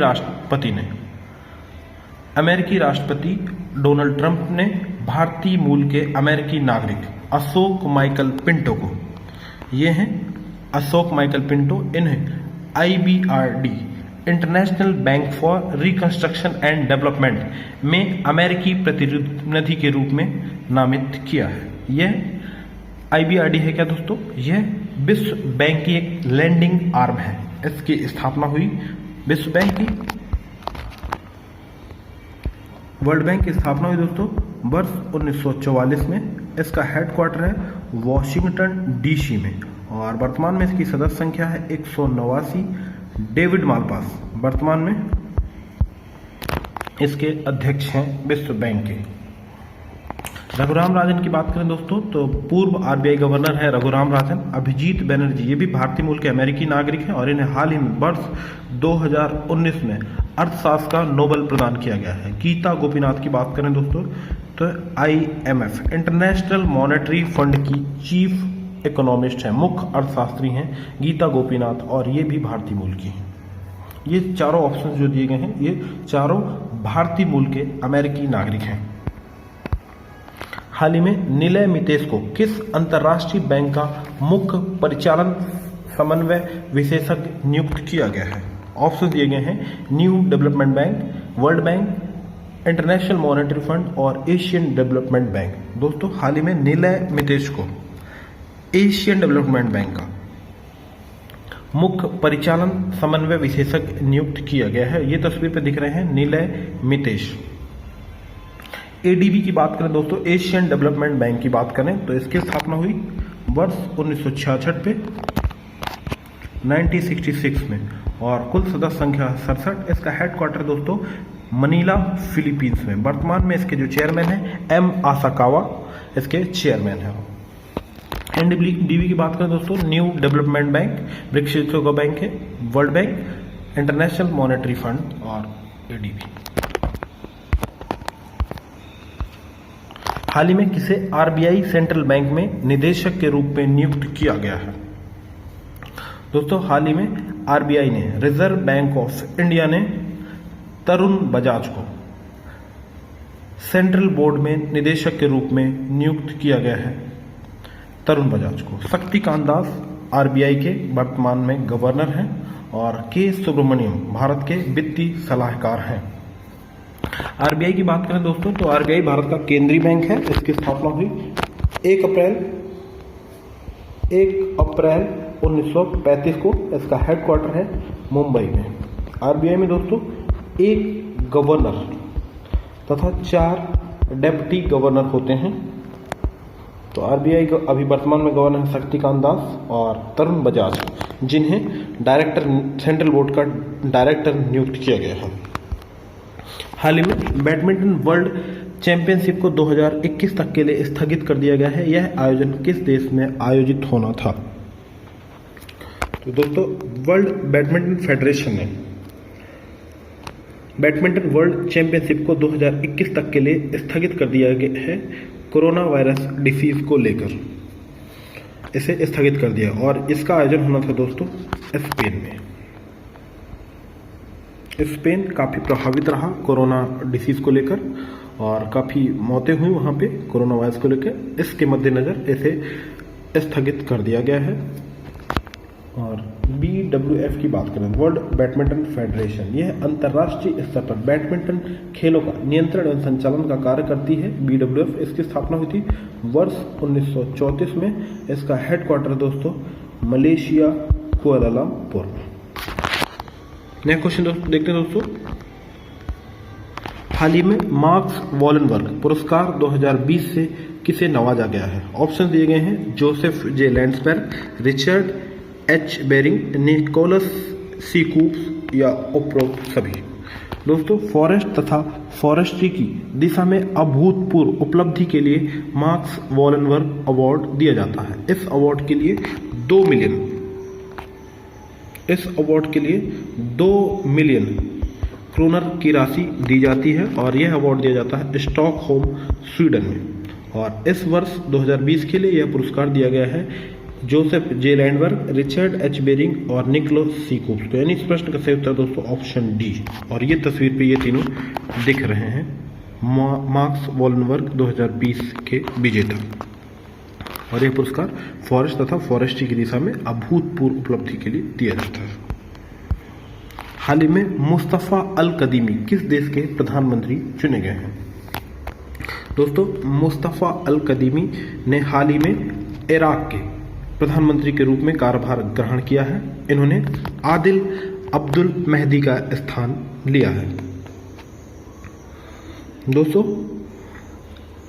राष्ट्रपति डोनाल्ड ट्रंप ने भारतीय मूल के अमेरिकी नागरिक अशोक माइकल पिंटो को, ये हैं अशोक माइकल पिंटो, इन्हें IBRD international bank for reconstruction and development में अमेरिकी प्रतिनिधि के रूप में नामित किया है। यह IBRD है क्या दोस्तों? यह विश्व बैंक की एक लैंडिंग आर्म है। इसकी स्थापना हुई विश्व बैंक की, वर्ल्ड बैंक की स्थापना हुई दोस्तों वर्ष 1944 में। इसका हेडक्वार्टर है वॉशिंगटन DC में और वर्तमान में इसकी सदस्य संख्या है 189। डेविड मालपास वर्तमान में इसके अध्यक्ष हैं विश्व बैंक के। रघुराम राजन की बात करें दोस्तों तो पूर्व RBI गवर्नर है रघुराम राजन। अभिजीत बनर्जी ये भी भारतीय मूल के अमेरिकी नागरिक हैं और इन्हें हाल ही में वर्ष 2019 में अर्थशास्त्र का नोबेल प्रदान किया गया है। गीता गोपीनाथ की बात करें दोस्तों तो IMF इंटरनेशनल मॉनेटरी फंड की चीफ इकोनॉमिस्ट हैं, मुख्य अर्थशास्त्री हैं गीता गोपीनाथ और ये भी भारतीय मूल की हैं। ये चारों ऑप्शन जो दिए गए हैं ये चारों भारतीय मूल के अमेरिकी नागरिक हैं। हाल ही में निलय मितेश को किस अंतर्राष्ट्रीय बैंक का मुख्य परिचालन समन्वय विशेषज्ञ नियुक्त किया गया है? ऑप्शन दिए गए हैं new development bank, world bank, international monetary fund और एशियन डेवलपमेंट बैंक। दोस्तों हाल ही में निलय मितेश को एशियन डेवलपमेंट बैंक का मुख्य परिचालन समन्वय विशेषज्ञ नियुक्त किया गया है। ये तस्वीर पे दिख रहे हैं निलय मितेश। ADB की बात करें दोस्तों, एशियन डेवलपमेंट बैंक की बात करें तो इसकी स्थापना हुई वर्ष 1966 पे 1966 में और कुल सदस्य संख्या 67। इसका हेडक्वार्टर दोस्तों मनीला फिलीपींस में। वर्तमान में इसके जो चेयरमैन हैं M आसाकावा इसके चेयरमैन हैं। NDB की बात करें दोस्तों, न्यू डेवलपमेंट बैंक, ब्रिक्स देशों का बैंक है, world bank, international monetary fund और ADB। हाल ही में किसे RBI सेंट्रल बैंक में निदेशक के रूप में नियुक्त किया गया है? दोस्तों हाल ही में RBI ने, रिजर्व बैंक ऑफ इंडिया ने तरुण बजाज को सेंट्रल बोर्ड में निदेशक के रूप में नियुक्त किया गया है तरुण बजाज को। शक्तिकांत दास आरबीआई के वर्तमान में गवर्नर हैं और के सुब्रमण्यम भारत के वित्तीय सलाहकार हैं। आरबीआई की बात करें दोस्तों तो आरबीआई भारत का केंद्रीय बैंक है। इसकी स्थापना हुई 1 अप्रैल 1935 को। इसका हेडक्वार्टर है मुंबई में। आरबीआई में दोस्तों 1 गवर्नर तथा 4 डेप्यूटी गवर्नर होते हैं। तो आरबीआई का अभी वर्तमान में गवर्नर शक्तिकांत दास और तरुण बजाज, जिन्हें डायरेक्टर सेंट्रल बोर्ड का डायरेक्टर नियुक्त किया गया है। हाल ही में बैडमिंटन वर्ल्ड चैंपियनशिप को 2021 तक के लिए स्थगित कर दिया गया है। यह आयोजन किस देश में आयोजित होना था? तो दोस्तों वर्ल्ड बैडमिंटन फेडरेशन ने बैडमिंटन वर्ल्ड चैंपियनशिप को 2021 तक के लिए स्थगित कर दिया गया है। कोरोना वायरस डिसीज को लेकर इसे स्थगित कर दिया और इसका आयोजन होना था दोस्तों स्पेन में। स्पेन काफ़ी प्रभावित रहा कोरोना डिसीज को लेकर और काफ़ी मौतें हुई वहाँ पे कोरोना वायरस को लेकर। इसके मद्देनज़र इसे स्थगित कर दिया गया है। और BWF की बात करें, वर्ल्ड बैडमिंटन फेडरेशन, यह अंतर्राष्ट्रीय स्तर पर बैडमिंटन खेलों का नियंत्रण एवं संचालन का कार्य करती है। BWF इसकी स्थापना हुई थी वर्ष 1934 में। इसका हेडक्वार्टर दोस्तों मलेशिया कुआलालंपुर में। नेक्स्ट क्वेश्चन दोस्तों देखते हैं दोस्तों। हाल ही में मार्क्स वॉलनबर्ग पुरस्कार 2020 से किसे नवाजा गया है? ऑप्शन दिए गए हैं जोसेफ जे लैंडसबर्ग, रिचर्ड एच बेरिंग, निकोलस सी कूप्स या उपरोक्त सभी। दोस्तों फॉरेस्ट तथा फॉरेस्ट्री की दिशा में अभूतपूर्व उपलब्धि के लिए मार्क्स वॉलनबर्ग अवार्ड दिया जाता है। इस अवार्ड के लिए 2 मिलियन क्रोनर की राशि दी जाती है और यह अवार्ड दिया जाता है स्टॉकहोम स्वीडन में। और इस वर्ष 2020 के लिए यह पुरस्कार दिया गया है जोसेफ जे लैंडबर्ग, रिचर्ड एच बेरिंग और निकोलस सी कूप्स को। यानी इस प्रश्न का सही उत्तर दोस्तों ऑप्शन डी। और ये तस्वीर पे ये तीनों दिख रहे हैं मार्क्स वॉलनबर्ग 2020 के विजेता। और यह पुरस्कार फॉरेस्ट तथा फॉरेस्ट्री की दिशा में अभूतपूर्व उपलब्धि के लिए दिया जाता है। हाल ही में मुस्तफ़ा अल कदीमी किस देश के प्रधानमंत्री चुने गए हैं? दोस्तों मुस्तफ़ा अल कदीमी ने हाल ही में इराक के प्रधानमंत्री के रूप में कार्यभार ग्रहण किया है। इन्होंने आदिल अब्दुल मेहदी का स्थान लिया है। दोस्तों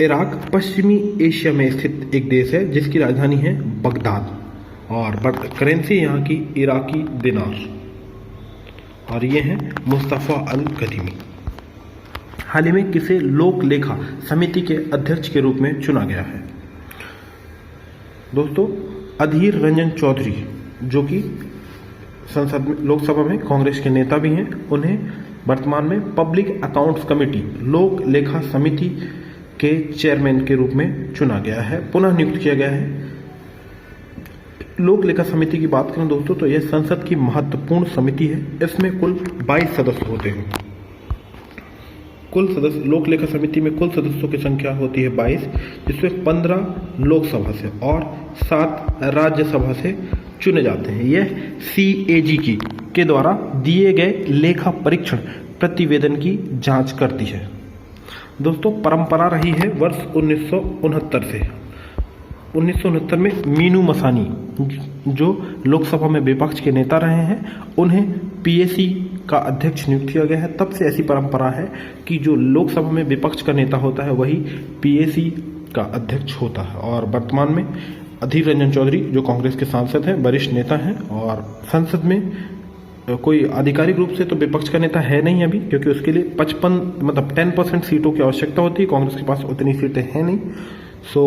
इराक पश्चिमी एशिया में स्थित एक देश है जिसकी राजधानी है बगदाद और करेंसी यहाँ की इराकी दिनार। और ये हैं मुस्तफ़ा अल कदीमी। हाल ही में किसे लोक लेखा समिति के अध्यक्ष के रूप में चुना गया है? दोस्तों अधीर रंजन चौधरी, जो कि संसद में लोकसभा में कांग्रेस के नेता भी हैं, उन्हें वर्तमान में पब्लिक अकाउंट्स कमेटी लोक लेखा समिति के चेयरमैन के रूप में चुना गया है, पुनः नियुक्त किया गया है। लोक लेखा समिति की बात करें दोस्तों तो यह संसद की महत्वपूर्ण समिति है। इसमें कुल 22 सदस्य होते हैं। कुल सदस्य लोक लेखा समिति में कुल सदस्यों की संख्या होती है 22, जिसमें 15 लोकसभा से और 7 राज्यसभा से चुने जाते हैं। यह CAG के द्वारा दिए गए लेखा परीक्षण प्रतिवेदन की जांच करती है। दोस्तों परंपरा रही है वर्ष 1969 से। 1969 में मीनू मसानी, जो लोकसभा में विपक्ष के नेता रहे हैं, उन्हें PAC का अध्यक्ष नियुक्त किया गया है। तब से ऐसी परंपरा है कि जो लोकसभा में विपक्ष का नेता होता है वही PAC का अध्यक्ष होता है। और वर्तमान में अधीर रंजन चौधरी जो कांग्रेस के सांसद हैं, वरिष्ठ नेता हैं और संसद में कोई आधिकारिक रूप से तो विपक्ष का नेता है नहीं अभी, क्योंकि उसके लिए 10% सीटों की आवश्यक्ता होती है। कांग्रेस के पास उतनी सीटें हैं नहीं। सो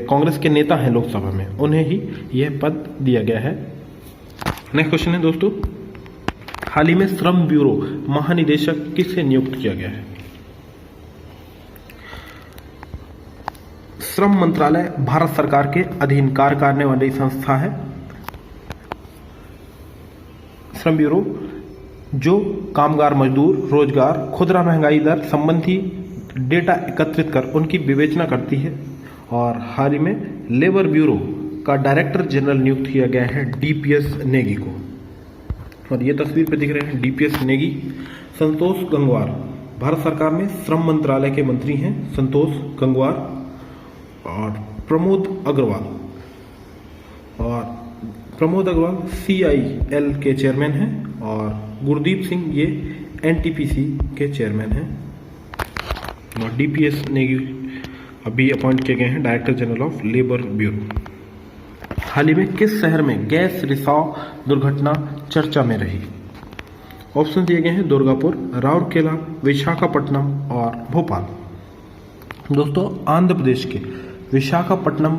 कांग्रेस के नेता हैं लोकसभा में, उन्हें ही यह पद दिया गया है। नेक्स्ट क्वेश्चन है दोस्तों, हाल ही में श्रम ब्यूरो महानिदेशक किससे नियुक्त किया गया है? श्रम मंत्रालय भारत सरकार के अधीन कार्य करने वाली संस्था है। श्रम ब्यूरो जो कामगार, मजदूर, रोजगार, खुदरा महंगाई दर संबंधी डेटा एकत्रित कर उनकी विवेचना करती है। और हाल ही में लेबर ब्यूरो का डायरेक्टर जनरल नियुक्त किया गया है डीपीएस नेगी को। और ये तस्वीर पे दिख रहे हैं डीपीएस नेगी। संतोष गंगवार भारत सरकार में श्रम मंत्रालय के मंत्री हैं संतोष गंगवार। और प्रमोद अग्रवाल CIL के चेयरमैन हैं। और गुरदीप सिंह ये NTPC के चेयरमैन हैं। और डीपीएस नेगी अभी अपॉइंट किए गए हैं director general of labour bureau. हाल ही में किस शहर में गैस रिसाव दुर्घटना चर्चा में रही? ऑप्शन दिए गए हैं दुर्गापुर, राउरकेला, विशाखापट्टनम और भोपाल। दोस्तों, आंध्र प्रदेश के विशाखापट्टनम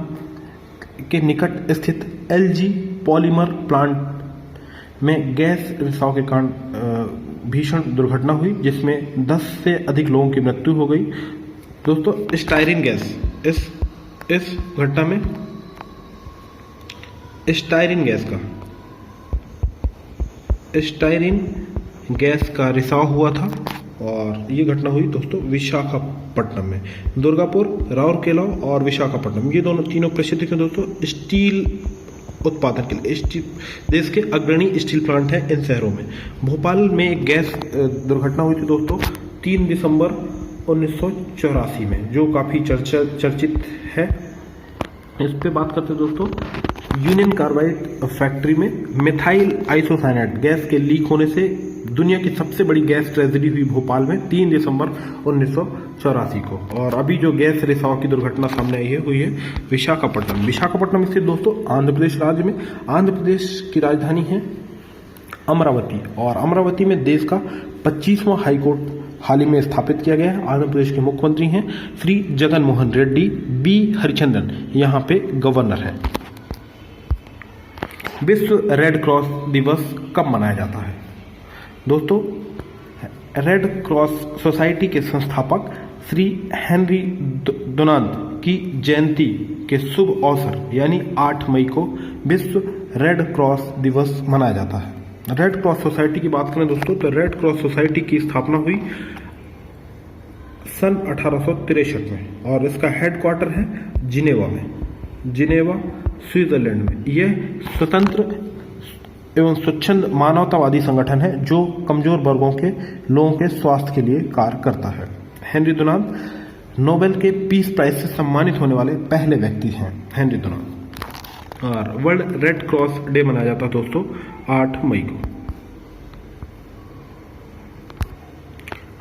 के निकट स्थित LG पॉलीमर प्लांट में गैस रिसाव के कारण भीषण दुर्घटना हुई, जिसमें 10 से अधिक लोगों की मृत्यु हो गई। दोस्तों, स्टायरीन गैस इस घटना में स्टायरीन गैस का रिसाव हुआ था। और ये घटना हुई दोस्तों विशाखापट्टनम में। दुर्गापुर, राउरकेला और विशाखापट्टनम ये तीनों प्रसिद्ध हैं दोस्तों स्टील उत्पादन के लिए। देश के अग्रणी स्टील प्लांट हैं इन शहरों में। भोपाल में एक गैस दुर्घटना हुई थी दोस्तों 3 दिसंबर 1984 में, जो काफ़ी चर्चित है। इस पे बात करते हैं दोस्तों। यूनियन कार्बाइड फैक्ट्री में मिथाइल आइसोसाइनेट गैस के लीक होने से दुनिया की सबसे बड़ी गैस ट्रेजेडी हुई भोपाल में 3 दिसंबर 1984 को। और अभी जो गैस रिसाव की दुर्घटना सामने आई है हुई है विशाखापट्टनम स्थित दोस्तों आंध्र प्रदेश राज्य में। आंध्र प्रदेश की राजधानी है अमरावती। और अमरावती में देश का 25वां हाईकोर्ट हाल ही में स्थापित किया गया है। आंध्र प्रदेश के मुख्यमंत्री हैं श्री जगन मोहन रेड्डी। B हरिचंदन यहाँ पे गवर्नर है। विश्व रेड क्रॉस दिवस कब मनाया जाता है? दोस्तों, रेड क्रॉस सोसाइटी के संस्थापक श्री हेनरी डोनाल्ड की जयंती के शुभ अवसर यानी 8 मई को विश्व रेड क्रॉस दिवस मनाया जाता है। रेड क्रॉस सोसाइटी की बात करें दोस्तों तो रेड क्रॉस सोसाइटी की स्थापना हुई सन 1863 में। और इसका हेडक्वार्टर है जिनेवा स्विट्जरलैंड में। यह स्वतंत्र एवं स्वच्छंद मानवतावादी संगठन है जो कमजोर वर्गों के लोगों के स्वास्थ्य के लिए कार्य करता है। हेनरी डोनाल्ड नोबेल के पीस प्राइज से सम्मानित होने वाले पहले व्यक्ति हैं हेनरी डोनाल्ड। और वर्ल्ड रेड क्रॉस डे मनाया जाता है दोस्तों 8 मई को।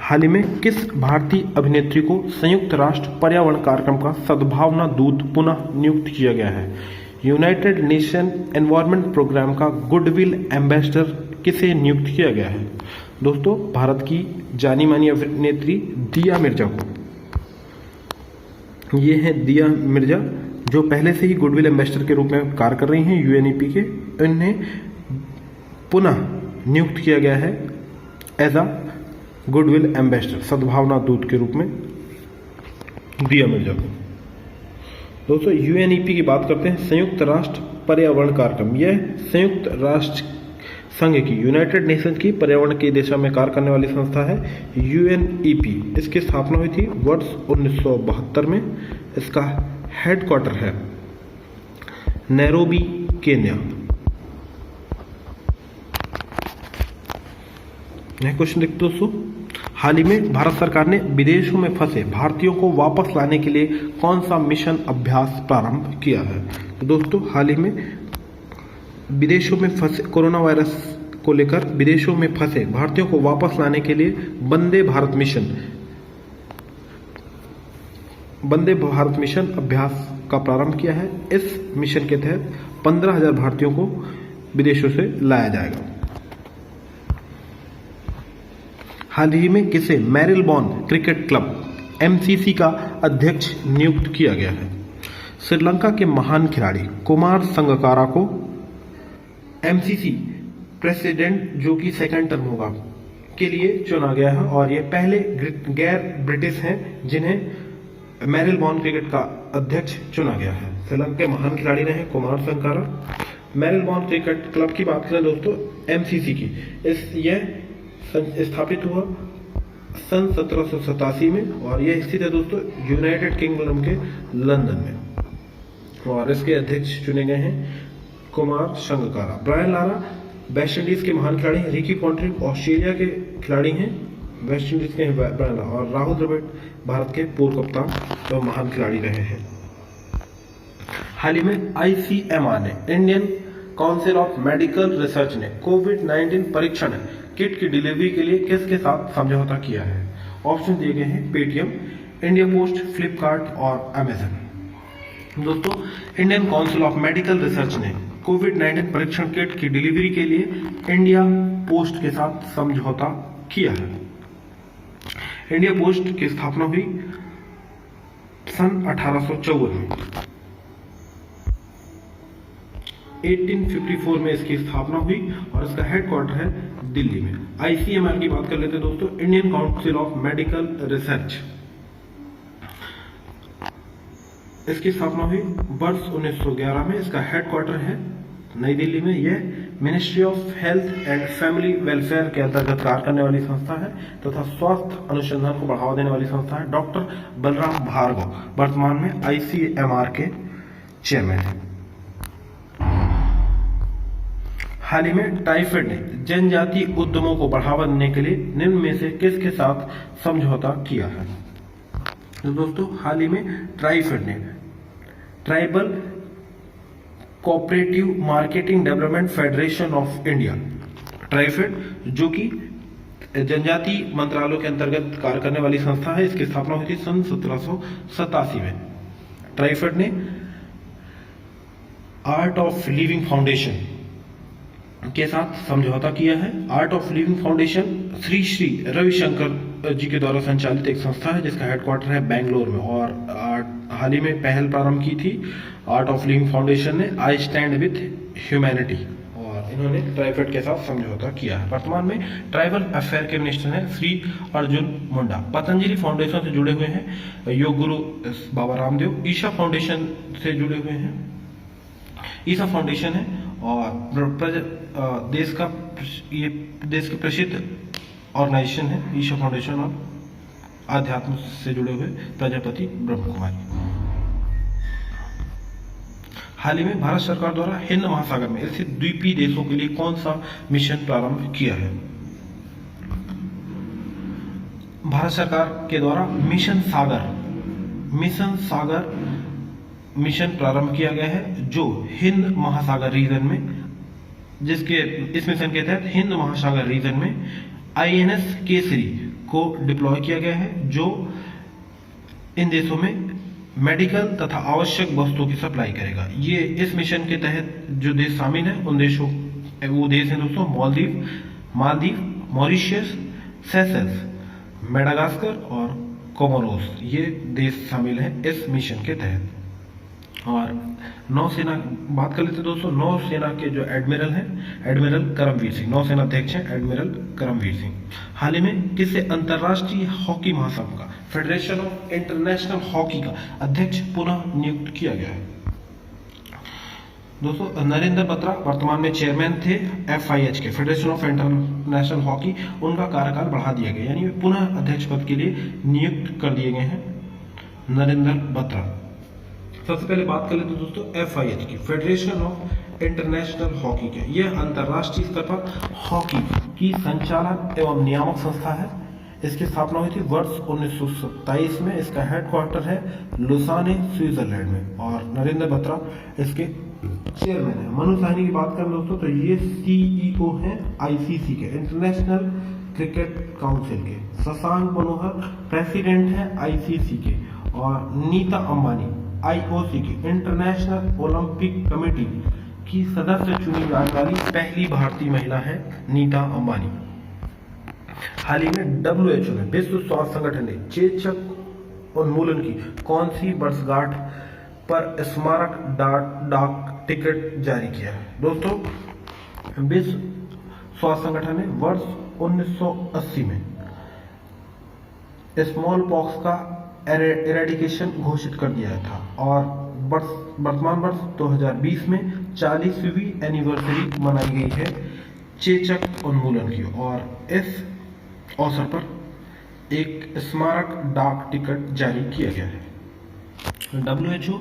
हाल ही में किस भारतीय अभिनेत्री को संयुक्त राष्ट्र पर्यावरण कार्यक्रम का सद्भावना दूत पुनः नियुक्त किया गया है? यूनाइटेड नेशन एनवायरनमेंट प्रोग्राम का गुडविल एम्बेसडर किसे नियुक्त किया गया है? दोस्तों, भारत की जानी मानी अभिनेत्री दिया मिर्जा को। ये है दिया मिर्जा जो पहले से ही गुडविल एम्बेसडर के रूप में कार्य कर रही हैं UNEP के। इन्हें पुनः नियुक्त किया गया है एज अ गुडविल एम्बेसडर सद्भावना दूत के रूप में दिया मिर्जा को। दोस्तों, UNEP की बात करते हैं संयुक्त राष्ट्र पर्यावरण कार्यक्रम। यह संयुक्त राष्ट्र संघ की यूनाइटेड नेशन की पर्यावरण की दिशा में कार्य करने वाली संस्था है UNEP। इसकी स्थापना हुई थी वर्ष 1972 में। इसका हेडक्वार्टर है नैरोबी, केन्या। यह क्वेश्चन देखते दोस्तों। हाल ही में भारत सरकार ने विदेशों में फंसे भारतीयों को वापस लाने के लिए कौन सा मिशन अभ्यास प्रारंभ किया है? तो दोस्तों, हाल ही में विदेशों में फंसे कोरोना वायरस को लेकर विदेशों में फंसे भारतीयों को वापस लाने के लिए वंदे भारत मिशन अभ्यास का प्रारंभ किया है। इस मिशन के तहत 15,000 भारतीयों को विदेशों से लाया जाएगा। हाल ही में किसे मैरिलबॉर्न क्रिकेट क्लब MCC का अध्यक्ष नियुक्त किया गया है? श्रीलंका के महान खिलाड़ी कुमार संगकारा को MCC प्रेसिडेंट जो कि सेकंड टर्म होगा के लिए चुना गया है। और ये पहले गैर ब्रिटिश हैं जिन्हें मैरिलबॉर्न क्रिकेट का अध्यक्ष चुना गया है। श्रीलंका के महान खिलाड़ी रहे कुमार संगकारा। मैरिलबॉर्न क्रिकेट क्लब की बात करें दोस्तों MCC की, यह स्थापित हुआ सन 1787 में, और यह स्थित है दोस्तों यूनाइटेड किंगडम के लंदन में। और इसके अध्यक्ष चुने गए हैं Kumar Sangakkara. Brian Lara West Indies के महान खिलाड़ी, रिकी पॉन्टिंग ऑस्ट्रेलिया के खिलाड़ी हैं, वेस्ट इंडीज के ब्रायन लारा, और राहुल द्रविड़ भारत के पूर्व कप्तान एवं महान खिलाड़ी रहे हैं। हाल ही में ICMR ने, Indian council of medical research ने कोविड-19 परीक्षण किट की डिलीवरी के लिए किसके साथ समझौता किया है? ऑप्शन दिए गए हैं पेटीएम, इंडिया पोस्ट, फ्लिपकार्ट और अमेजन। दोस्तों, Indian council of medical research ने कोविड-19 परीक्षण किट की डिलीवरी के लिए इंडिया पोस्ट के साथ समझौता किया है। इंडिया पोस्ट की स्थापना हुई सन 1854 में। 1854 में इसकी स्थापना हुई और इसका हेडक्वार्टर है दिल्ली में। ICMR की बात कर लेते हैं दोस्तों, Indian council of medical research. इसकी स्थापना हुई वर्ष 1911 में। इसका हेडक्वार्टर है नई दिल्ली में। यह ministry of health and family welfare के अंतर्गत कार्य करने वाली संस्था है तथा स्वास्थ्य अनुसंधान को बढ़ावा देने वाली संस्था है। डॉक्टर बलराम भार्गव वर्तमान में ICMR के चेयरमैन हैं। हाल ही में ट्राइफेड ने जनजातीय उद्यमों को बढ़ावा देने के लिए निम्न में से किसके साथ समझौता किया है? तो दोस्तों, हाल ही में ट्राइफेड ने, tribal cooperative marketing development federation of India, TRIFED, जो कि जनजातीय मंत्रालय के अंतर्गत कार्य करने वाली संस्था है, इसकी स्थापना हुई थी सन 1787 में। ट्राइफेड ने आर्ट ऑफ लिविंग फाउंडेशन के साथ समझौता किया है। Art of living foundation Shri Shri Ravishankar ji के द्वारा संचालित एक संस्था है जिसका हेडक्वार्टर है बेंगलोर में, और हाल ही में पहल प्रारंभ की थी आर्ट ऑफ लिविंग फाउंडेशन ने, आई स्टैंड विथ ह्यूमैनिटी, और इन्होंने ट्राइफेड के साथ समझौता किया है। वर्तमान में ट्राइबल अफेयर के मिनिस्टर हैं श्री अर्जुन मुंडा। पतंजलि फाउंडेशन से जुड़े हुए हैं योग गुरु बाबा रामदेव। ईशा फाउंडेशन से जुड़े हुए हैं, ईशा फाउंडेशन है, और देश की प्रसिद्ध ऑर्गेनाइजेशन है ईशा फाउंडेशन, और आध्यात्म से जुड़े हुए प्रजापति ब्रह्म कुमारी। हाल ही में भारत सरकार द्वारा हिंद महासागर में स्थित द्वीपीय देशों के लिए कौन सा मिशन प्रारंभ किया है? भारत सरकार के द्वारा मिशन सागर मिशन प्रारंभ किया गया है, जो हिंद महासागर रीजन में, जिसके इस मिशन के तहत हिंद महासागर रीजन में INS केसरी को डिप्लॉय किया गया है, जो इन देशों में मेडिकल तथा आवश्यक वस्तुओं की सप्लाई करेगा। ये इस मिशन के तहत जो देश शामिल है वो देश हैं दोस्तों मालदीव, मॉरिशियस, सेशल्स, मेडागास्कर और कोमोरोस। ये देश शामिल हैं इस मिशन के तहत। और नौसेना बात कर लेते हैं दोस्तों, नौसेना के जो एडमिरल हैं, एडमिरल करमवीर सिंह, नौसेना अध्यक्ष हैं एडमिरल करमवीर सिंह। हाल ही में किसे अंतर्राष्ट्रीय हॉकी महासंघ का, फेडरेशन ऑफ इंटरनेशनल हॉकी का अध्यक्ष पुनः नियुक्त किया गया है? दोस्तों, नरेंद्र बत्रा वर्तमान में चेयरमैन थे FIH के, फेडरेशन ऑफ इंटरनेशनल हॉकी। उनका कार्यकाल बढ़ा दिया गया, यानी पुनः अध्यक्ष पद के लिए नियुक्त कर दिए गए हैं नरेंद्र बत्रा। सबसे पहले बात कर लेते हैं दोस्तों FIH की, फेडरेशन ऑफ इंटरनेशनल हॉकी के। यह अंतर्राष्ट्रीय स्तर पर हॉकी की संचालन एवं नियामक संस्था है। इसकी स्थापना हुई थी वर्ष 1927 में। इसका हेडक्वार्टर है लुसाने, स्विट्जरलैंड में, और नरेंद्र बत्रा इसके चेयरमैन है। मनु साहनी की बात करें दोस्तों तो ये CEO हैं ICC के, इंटरनेशनल क्रिकेट काउंसिल के। शशांक मनोहर प्रेसिडेंट है ICC के, और नीता अंबानी IOC की, इंटरनेशनल ओलंपिक कमेटी की सदस्य चुनी जाने वाली पहली भारतीय महिला है नीता अंबानी। हाल ही में WHO ने, विश्व स्वास्थ्य संगठन ने चेचक उन्मूलन की कौन सी वर्षगांठ पर स्मारक डाक टिकट जारी किया है? दोस्तों, विश्व स्वास्थ्य संगठन ने वर्ष 1980 में स्मॉल पॉक्स का एरेडिकेशन घोषित कर दिया था, और वर्तमान वर्ष 2020 में 40वीं एनिवर्सरी मनाई गई है चेचक उन्मूलन की, और इस अवसर पर एक स्मारक डाक टिकट जारी किया गया है। WHO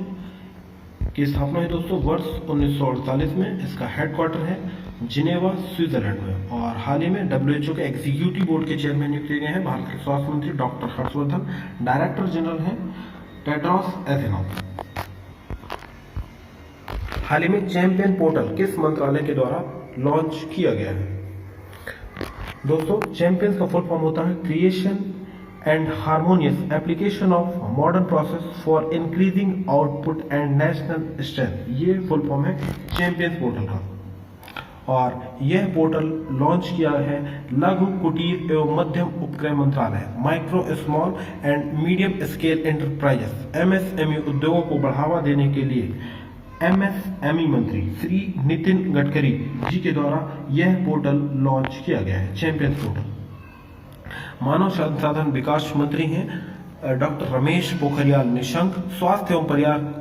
की स्थापना हुई दोस्तों वर्ष 1948 में। इसका हेडक्वार्टर है जिनेवा, स्विट्जरलैंड में। और हाल ही में WHO के एग्जीक्यूटिव बोर्ड के चेयरमैन नियुक्त किए गए हैं भारत के स्वास्थ्य मंत्री डॉक्टर हर्षवर्धन। डायरेक्टर जनरल हैं टेड्रोस एथेनॉम। हाल ही में चैंपियन पोर्टल किस मंत्रालय के द्वारा लॉन्च किया गया है? दोस्तों, चैंपियंस का फुल फॉर्म होता है creation and harmonious application of modern process for increasing output and national strength. ये फुल फॉर्म है चैंपियंस पोर्टल का। और यह पोर्टल लॉन्च किया है लघु, कुटीर एवं मध्यम उपक्रम मंत्रालय, micro, small and medium scale enterprises MSME उद्योगों को बढ़ावा देने के लिए MSME मंत्री श्री नितिन गडकरी जी के द्वारा यह पोर्टल लॉन्च किया गया है, चैंपियंस पोर्टल। मानव संसाधन विकास मंत्री हैं डॉक्टर रमेश पोखरियाल निशंक। स्वास्थ्य एवं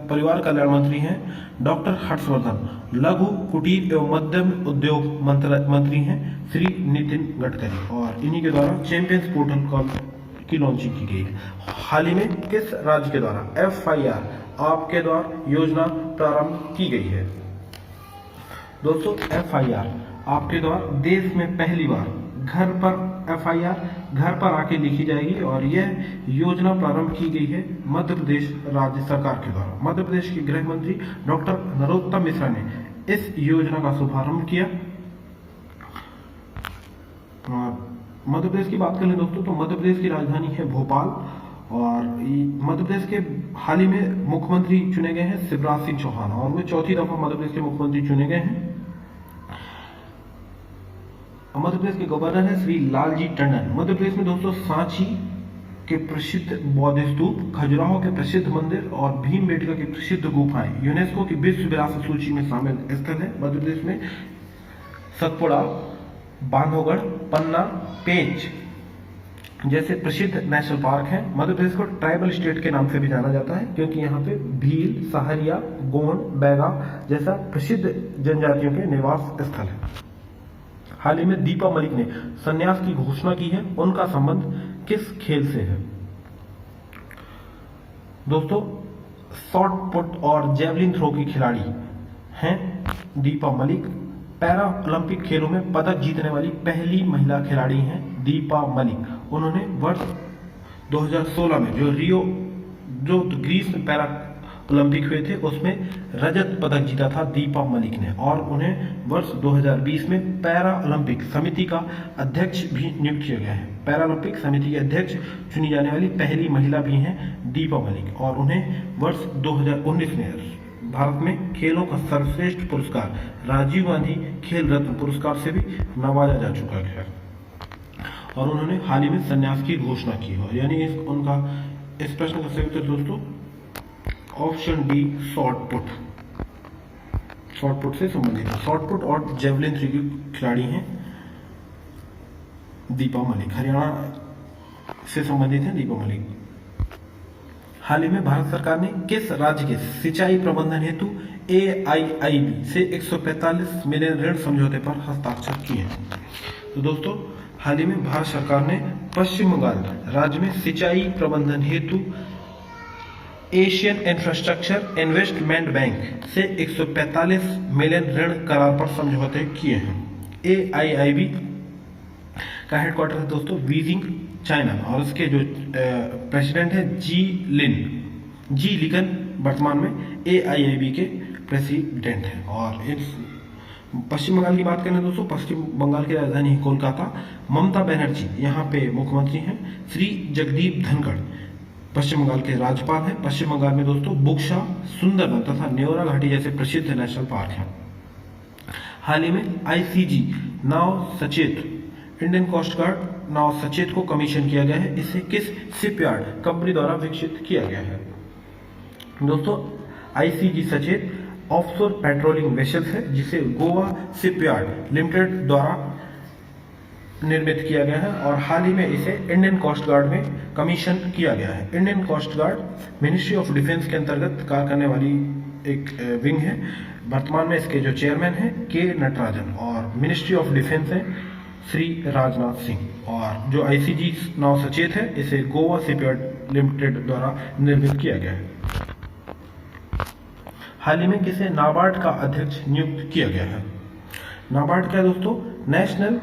परिवार कल्याण मंत्री हैं डॉक्टर हर्षवर्धन। लघु, कुटीर एवं मध्यम उद्योग मंत्री हैं श्री नितिन गडकरी। और इन्हीं के द्वारा चैंपियंस पोर्टल की लॉन्चिंग की गई है। हाल ही में किस राज्य के द्वारा FIR आपके द्वारा योजना प्रारंभ की गई है? दोस्तों, FIR आपके द्वारा देश में पहली बार घर पर FIR घर पर आके लिखी जाएगी। और यह योजना प्रारंभ की गई है मध्य प्रदेश राज्य सरकार के द्वारा। मध्य प्रदेश के गृह मंत्री डॉक्टर नरोत्तम मिश्रा ने इस योजना का शुभारंभ किया। मध्य प्रदेश की बात करें दोस्तों, तो मध्य प्रदेश की राजधानी है भोपाल। और मध्य प्रदेश के हाल ही में मुख्यमंत्री चुने गए हैं शिवराज सिंह चौहान, और वे चौथी दफा मध्य प्रदेश के मुख्यमंत्री चुने गए हैं। मध्य प्रदेश के गवर्नर है श्री लालजी टंडन। मध्य प्रदेश में दोस्तों सांची के प्रसिद्ध बौद्ध स्तूप, खजुराहो के प्रसिद्ध मंदिर और भीमबेटका की प्रसिद्ध गुफाएं यूनेस्को की विश्व विरासत सूची में शामिल स्थल है। मध्य प्रदेश में सतपुड़ा, बांधवगढ़, पन्ना, पेंच जैसे प्रसिद्ध नेशनल पार्क हैं। मध्य प्रदेश को ट्राइबल स्टेट के नाम से भी जाना जाता है, क्योंकि यहाँ पे भील, सहारिया, गोंड, बैगा जैसा प्रसिद्ध जनजातियों के निवास स्थल है। हाल ही में दीपा मलिक ने संन्यास की घोषणा की है। उनका संबंध किस खेल से है? दोस्तों, शॉट पुट और जेवलिन थ्रो की खिलाड़ी हैं दीपा मलिक। पैरा ओलंपिक खेलों में पदक जीतने वाली पहली महिला खिलाड़ी हैं दीपा मलिक। उन्होंने वर्ष 2016 में जो ग्रीस में पैरा ओलंपिक हुए थे उसमें रजत पदक जीता था दीपा मलिक ने। और उन्हें वर्ष 2020 में पैरा ओलंपिक समिति का अध्यक्ष भी नियुक्त किया गया है। पैरा ओलंपिक समिति के अध्यक्ष चुनी जाने वाली पहली महिला भी हैं दीपा मलिक। और उन्हें वर्ष 2019 में भारत में खेलों का सर्वश्रेष्ठ पुरस्कार राजीव गांधी खेल रत्न पुरस्कार से भी नवाजा जा चुका है। और उन्होंने हाल ही में संन्यास की घोषणा की है। यानी उनका इस प्रश्न का सही उत्तर दोस्तों ऑप्शन डी, शॉट पुट से संबंधित है। शॉट पुट और जेवलिन थ्रो की खिलाड़ी हैं दीपा मलिक। हरियाणा से संबंधित है दीपा मलिक। हाल ही में भारत सरकार ने किस राज्य के सिंचाई प्रबंधन हेतु AIIB से 145 मिलियन ऋण समझौते पर हस्ताक्षर किए हैं? तो दोस्तों, हाल ही में भारत सरकार ने पश्चिम बंगाल राज्य में सिंचाई प्रबंधन हेतु एशियन इंफ्रास्ट्रक्चर इन्वेस्टमेंट बैंक से 145 मिलियन ऋण करार पर समझौते किए हैं। AIIB का हेडक्वार्टर है दोस्तों बीजिंग, चाइना। और उसके जो प्रेसिडेंट है जी लिकन वर्तमान में AIIB के प्रेसिडेंट हैं। और इस पश्चिम बंगाल की बात करें दोस्तों, पश्चिम बंगाल की राजधानी है कोलकाता। ममता बनर्जी यहाँ पे मुख्यमंत्री हैं। श्री जगदीप धनखड़ पश्चिम बंगाल के राज्यपाल हैं। पश्चिम बंगाल में दोस्तों बुक्सा, सुंदरबन तथा न्योरा घाटी जैसे प्रसिद्ध नेशनल पार्क हैं। हाल ही में ICG नाव सचेत, इंडियन कोस्ट गार्ड नाव सचेत को कमीशन किया गया है। इसे किस शिपयार्ड कंपनी द्वारा विकसित किया गया है? दोस्तों, ICG सचेत ऑफशोर पेट्रोलिंग वेसल्स है, जिसे गोवा शिपयार्ड लिमिटेड द्वारा निर्मित किया गया है। और हाल ही में इसे इंडियन कोस्ट गार्ड में कमीशन किया गया है। Indian Coast Guard Ministry of Defence के अंतर्गत कार्य करने वाली एक विंग है। वर्तमान में इसके जो चेयरमैन हैं K नटराजन। और मिनिस्ट्री ऑफ डिफेंस है श्री राजनाथ सिंह। और जो आईसीजी नाव सचेत है इसे गोवा शिपयार्ड लिमिटेड द्वारा निर्मित किया गया है। हाल ही में किसे नाबार्ड का अध्यक्ष नियुक्त किया गया है? नाबार्ड क्या है दोस्तों? National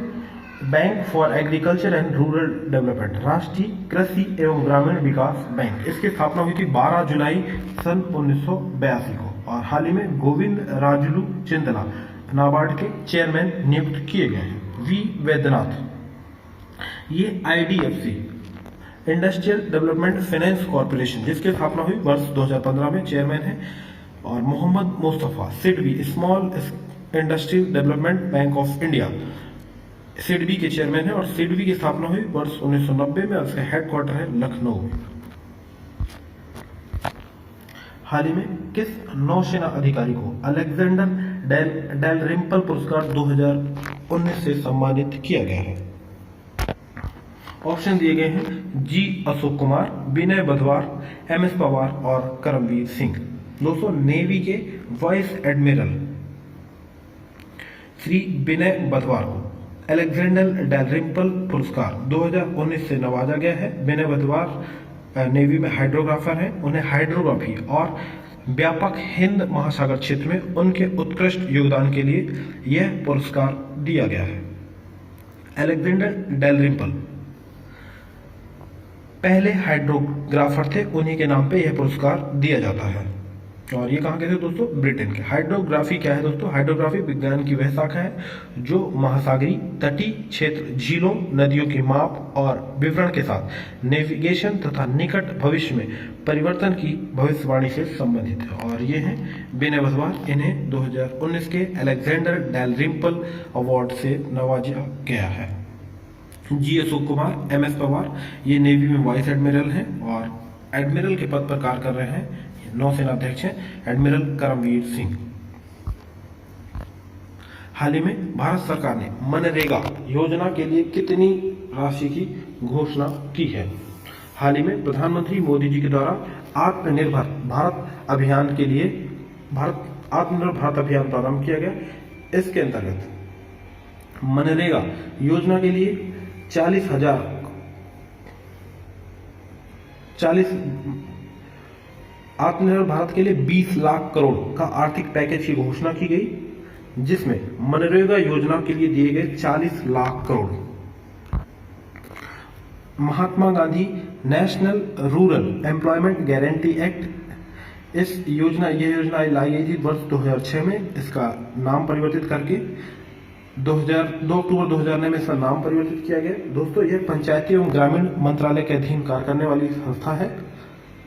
bank for agriculture and rural development, राष्ट्रीय कृषि एवं ग्रामीण विकास बैंक। इसकी स्थापना हुई थी 12 जुलाई सन 1982 को। और हाल ही में गोविंद राजुलू चिंतला नाबार्ड के चेयरमैन नियुक्त किए गए हैं। वी वैद्यनाथ, ये IDFC Industrial Development Finance Corporation जिसकी स्थापना हुई वर्ष 2015 में, चेयरमैन है। और Mohammad Mustafa SIDBI, Small Industrial Development Bank of India, SIDBI के चेयरमैन है। और सिडबी की स्थापना हुई वर्ष 1990 में और इसका हेडक्वार्टर है लखनऊ में। हाल ही में किस नौसेना अधिकारी को अलेक्जेंडर डेलरिम्पल पुरस्कार 2019 से सम्मानित किया गया है? ऑप्शन दिए गए हैं जी अशोक कुमार, विनय बधवार, एमएस पवार और करमवीर सिंह। दोस्तों, नेवी के वाइस एडमिरल श्री विनय बधवार को अलेक्जेंडर डेलरिम्पल पुरस्कार 2019 से नवाजा गया है। विनय बधवार नेवी में हाइड्रोग्राफर हैं। उन्हें हाइड्रोग्राफी और व्यापक हिंद महासागर क्षेत्र में उनके उत्कृष्ट योगदान के लिए यह पुरस्कार दिया गया है। अलेक्जेंडर डेलरिम्पल पहले हाइड्रोग्राफर थे, उन्हीं के नाम पे यह पुरस्कार दिया जाता है। और ये कहाँ के थे दोस्तों? ब्रिटेन के। हाइड्रोग्राफी क्या है दोस्तों? हाइड्रोग्राफी विज्ञान की वह शाखा है जो महासागरीय तटीय क्षेत्र, झीलों, नदियों की माप और विवरण के साथ नेविगेशन तथा निकट भविष्य में परिवर्तन की भविष्यवाणी से संबंधित है। और ये हैं विनय बधवार, इन्हें 2019 के अलेक्जेंडर डेलरिम्पल अवार्ड से नवाजा गया है। जी अशोक कुमार, एमएस पवार, ये नेवी में वाइस एडमिरल हैं और एडमिरल के पद पर कार्य कर रहे हैं। नौसेना अध्यक्ष हैं एडमिरल करमवीर सिंह। हाल ही में भारत सरकार ने मनरेगा योजना के लिए कितनी राशि की घोषणा की है? हाल ही में प्रधानमंत्री मोदी जी के द्वारा आत्मनिर्भर भारत अभियान के लिए आत्मनिर्भर भारत अभियान प्रारंभ किया गया। इसके अंतर्गत मनरेगा योजना के लिए 40,000 आत्मनिर्भर भारत के लिए 20 लाख करोड़ का आर्थिक पैकेज की घोषणा की गई, जिसमें मनरेगा योजना के लिए दिए गए 40 lakh crore. Mahatma Gandhi national rural employment guarantee act, यह योजना लाई गई थी वर्ष 2006 में। इसका नाम परिवर्तित करके 2 अक्टूबर 2009 में इसका नाम परिवर्तित किया गया। दोस्तों, यह पंचायती एवं ग्रामीण मंत्रालय के अधीन कार्य करने वाली संस्था है,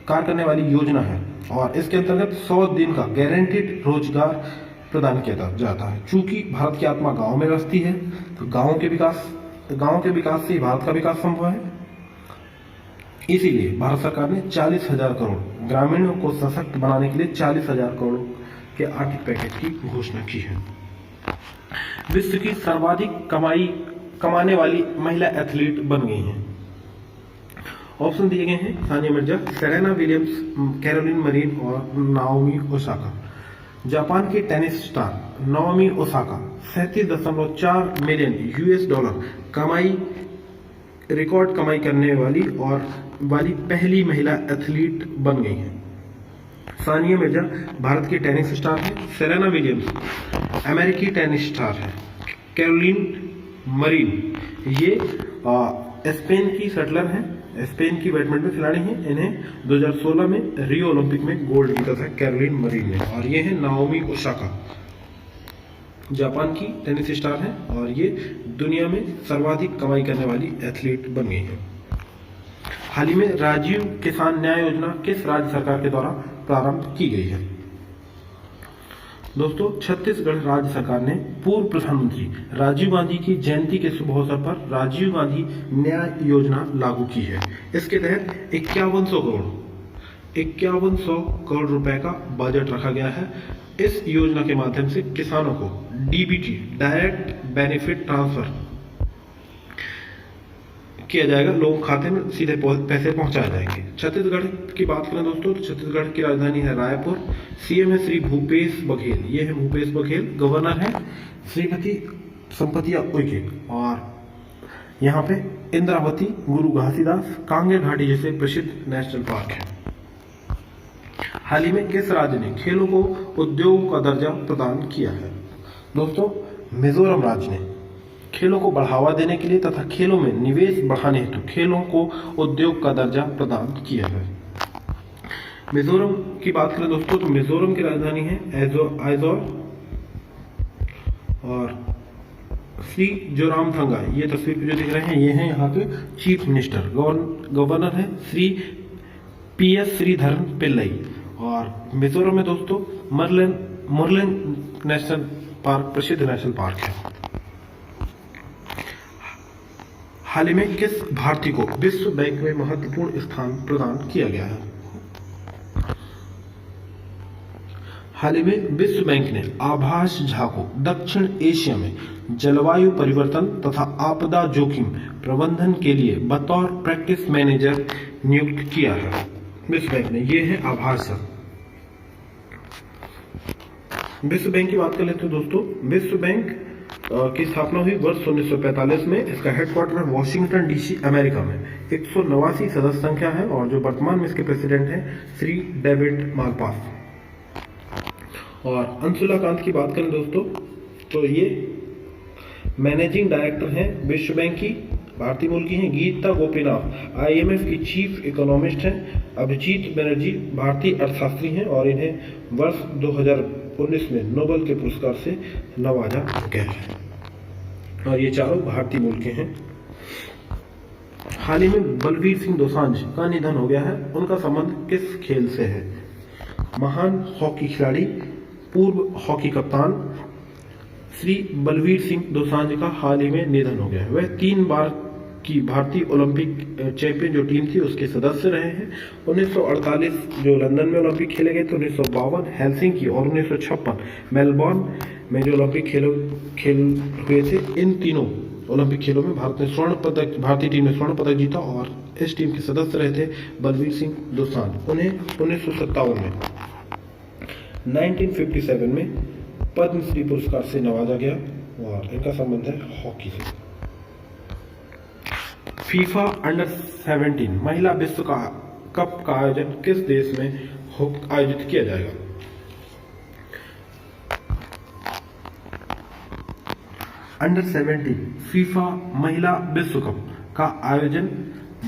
कार्य करने वाली योजना है। और इसके अंतर्गत 100 दिन का गारंटीड रोजगार प्रदान किया जाता है। चूंकि भारत की आत्मा गांव में बसती है, तो गांव के विकास से ही भारत का विकास संभव है। इसीलिए भारत सरकार ने 40,000 करोड़ ग्रामीणों को सशक्त बनाने के लिए 40,000 करोड़ के आर्थिक पैकेज की घोषणा की है। विश्व की सर्वाधिक कमाने वाली महिला एथलीट बन गई हैं। ऑप्शन दिए गए हैं Sania Mirza, Serena Williams, Caroline Marin और नाओमी ओसाका। जापान की tennis star Naomi Osaka 37.4 million US dollar record कमाई करने वाली पहली महिला एथलीट बन गई हैं। सानिया मिर्जा भारत की टेनिस स्टार है। सेरेना विलियम्स अमेरिकी टेनिस स्टार है। कैरोलिन मरीन ये स्पेन की शटलर है, स्पेन की बैडमिंटन खिलाड़ी हैं। इन्हें 2016 में रियो ओलंपिक में गोल्ड जीता था कैरोलिन मरीन ने। और ये है नाओमी ओसाका, जापान की टेनिस स्टार हैं और ये दुनिया में सर्वाधिक कमाई करने वाली एथलीट बन गई है। हाल ही में राजीव किसान न्याय योजना किस राज्य सरकार के द्वारा प्रारंभ की गई है? दोस्तों, छत्तीसगढ़ राज्य सरकार ने पूर्व प्रधानमंत्री राजीव गांधी की जयंती के शुभ अवसर पर राजीव गांधी न्याय योजना लागू की है। इसके तहत 5100 करोड़ रुपए का बजट रखा गया है। इस योजना के माध्यम से किसानों को डीबीटी डायरेक्ट बेनिफिट ट्रांसफर किया जाएगा, लोगों के खाते में सीधे पैसे पहुंचाए जाएंगे। छत्तीसगढ़ की बात करें दोस्तों, तो छत्तीसगढ़ की राजधानी है रायपुर। सीएम है श्री भूपेश बघेल, ये है भूपेश बघेल। गवर्नर है श्रीमती संपतिया उइके और यहाँ पे इंद्रावती, गुरु घासीदास, कांगेर घाटी जैसे प्रसिद्ध नेशनल पार्क है। हाल ही में किस राज्य ने खेलों को उद्योग का दर्जा प्रदान किया है? दोस्तों, मिजोरम राज्य ने खेलों को बढ़ावा देने के लिए तथा खेलों में निवेश बढ़ाने हेतु खेलों को उद्योग का दर्जा प्रदान किया है। मिजोरम की बात करें दोस्तों तो मिजोरम की राजधानी है आइजोल और श्री जोरामथंगा, ये तस्वीर पे जो दिख रहे हैं ये हैं यहाँ के चीफ मिनिस्टर। गवर्नर है श्री PS श्रीधरन पिल्लई। और मिजोरम में दोस्तों मुरलेन नेशनल पार्क प्रसिद्ध नेशनल पार्क है। हाल ही में किस भारतीय को विश्व बैंक में महत्वपूर्ण स्थान प्रदान किया गया है? हाल ही में विश्व बैंक ने आभास झा को दक्षिण एशिया में जलवायु परिवर्तन तथा आपदा जोखिम प्रबंधन के लिए बतौर प्रैक्टिस मैनेजर नियुक्त किया है। विश्व बैंक ने, ये है आभास झा। विश्व बैंक की बात कर लेते हैं दोस्तों। विश्व बैंक की स्थापना हुई वर्ष 1945 में। इसका हेडक्वार्टर है वॉशिंगटन DC अमेरिका में। 189 सदस्य संख्या है और जो वर्तमान में इसके प्रेसिडेंट हैं श्री डेविड मालपास। और अंशुला कांत की बात करें दोस्तों तो ये मैनेजिंग डायरेक्टर हैं विश्व बैंक की, भारतीय मूल की हैं। गीता गोपीनाथ IMF की चीफ इकोनॉमिस्ट हैं। अभिजीत बनर्जी भारतीय अर्थशास्त्री हैं और इन्हें वर्ष 2019 में नोबेल के पुरस्कार से नवाजा गया है और ये चारों भारतीय मूल के हैं। हाल ही में बलवीर सिंह दोसांझ का निधन हो गया है। उनका संबंध किस खेल से है? महान हॉकी खिलाड़ी, पूर्व हॉकी कप्तान श्री बलवीर सिंह दोसांझ का हाल ही में निधन हो गया है। वह 3 बार की भारतीय ओलंपिक चैंपियन जो टीम थी उसके सदस्य रहे हैं। 1948 जो लंदन में ओलंपिक खेले गए थे, 1952 हेलसिंकी और 1956 मेलबॉर्न में जो ओलंपिक खेल हुए थे, इन तीनों ओलंपिक खेलों में भारतीय टीम ने स्वर्ण पदक जीता और इस टीम के सदस्य रहे थे बलवीर सिंह दोसांझ। उन्हें 1957 में 1957 में पद्मश्री पुरस्कार से नवाजा गया और इनका संबंध है हॉकी से। फीफा अंडर 17 महिला विश्व कप का आयोजन किस देश में आयोजित किया जाएगा? अंडर 17 फीफा महिला विश्व कप का आयोजन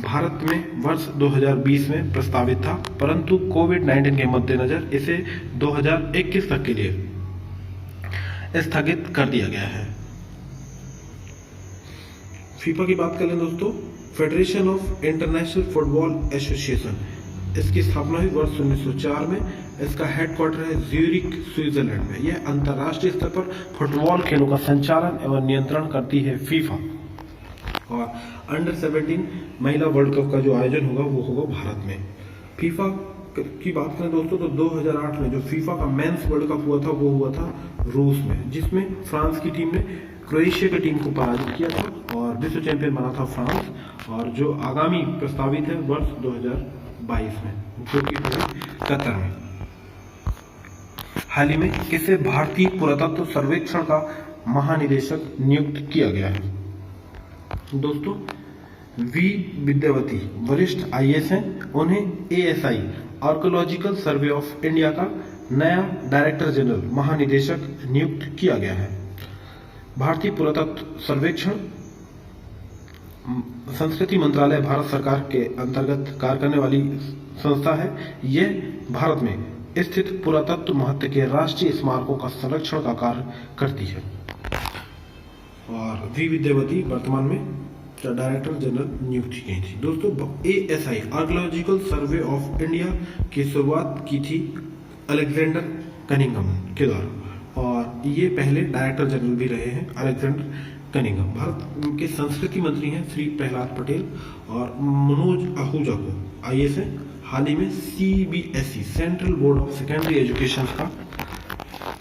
भारत में वर्ष 2020 में प्रस्तावित था, परंतु कोविड-19 के मद्देनजर इसे 2021 तक के लिए स्थगित कर दिया गया है। फीफा की बात करें दोस्तों, federation of international football association, इसकी स्थापना हुई वर्ष 1904 में। इसका हेडक्वार्टर है ज्यूरिख, स्विट्जरलैंड में। यह अंतर्राष्ट्रीय स्तर पर फुटबॉल खेलों का संचालन एवं नियंत्रण करती है फीफा। और अंडर 17 महिला वर्ल्ड कप का जो आयोजन होगा वो होगा भारत में। फीफा की बात करें दोस्तों तो 2008 में जो फीफा का मेंस वर्ल्ड कप हुआ था वो हुआ था रूस में, जिसमें फ्रांस की टीम ने क्रोएशिया की टीम को पराजित किया था और विश्व चैंपियन बना था फ्रांस। और जो आगामी प्रस्तावित है वर्ष 2022 में, जो कि कतर में। हाल ही में किसे भारतीय पुरातत्व सर्वेक्षण का महानिदेशक नियुक्त किया गया है? दोस्तों, वी विद्यावती वरिष्ठ IAS हैं। उन्हें ASI archaeological survey of India का नया डायरेक्टर जनरल महानिदेशक नियुक्त किया गया है। भारतीय पुरातत्व सर्वेक्षण संस्कृति मंत्रालय भारत सरकार के अंतर्गत कार्य करने वाली संस्था है। यह भारत में स्थित पुरातत्व महत्व के राष्ट्रीय स्मारकों का संरक्षण का कार्य करती है। और वी विद्यावती वर्तमान में डायरेक्टर जनरल नियुक्त की गई थी। दोस्तों, ASI archaeological survey of India की शुरुआत की थी अलेक्जेंडर कनिंघम के द्वारा और ये पहले डायरेक्टर जनरल भी रहे हैं अलेक्जेंडर कनिंघम। भारत के संस्कृति मंत्री हैं श्री प्रहलाद पटेल और मनोज आहूजा को IAS है। हाल ही में CBSE central board of secondary education का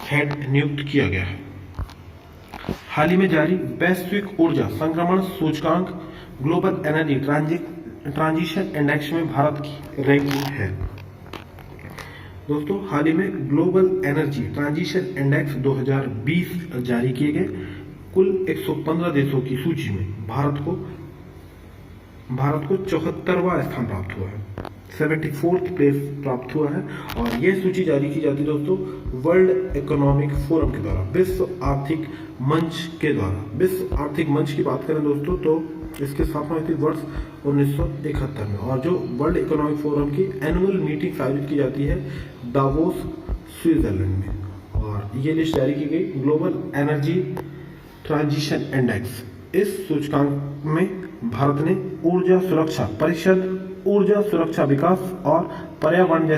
हेड नियुक्त किया गया है। हाल ही में जारी वैश्विक ऊर्जा संक्रमण सूचकांक ग्लोबल एनर्जी ट्रांजिशन इंडेक्स में भारत की रैंकिंग है। दोस्तों, हाल ही में ग्लोबल एनर्जी ट्रांजिशन इंडेक्स 2020 जारी किए गए। कुल 115 देशों की सूची में भारत को भारत को 74वां स्थान प्राप्त हुआ है, 74th प्लेस प्राप्त हुआ है। और यह सूची जारी की जाती है दोस्तों वर्ल्ड इकोनॉमिक फोरम के द्वारा, विश्व आर्थिक मंच के द्वारा। विश्व आर्थिक मंच की बात करें दोस्तों तो इसकी स्थापना हुई थी वर्ष 1971 में, और जो वर्ल्ड इकोनॉमिक फोरम की एनुअल मीटिंग आयोजित की जाती है दावोस स्विट्जरलैंड में। और ये लिस्ट जारी की गई ग्लोबल एनर्जी ट्रांजिशन इंडेक्स। इस सूचकांक में भारत ने ऊर्जा सुरक्षा परिषद, ऊर्जा सुरक्षा विकास और पर्यावरण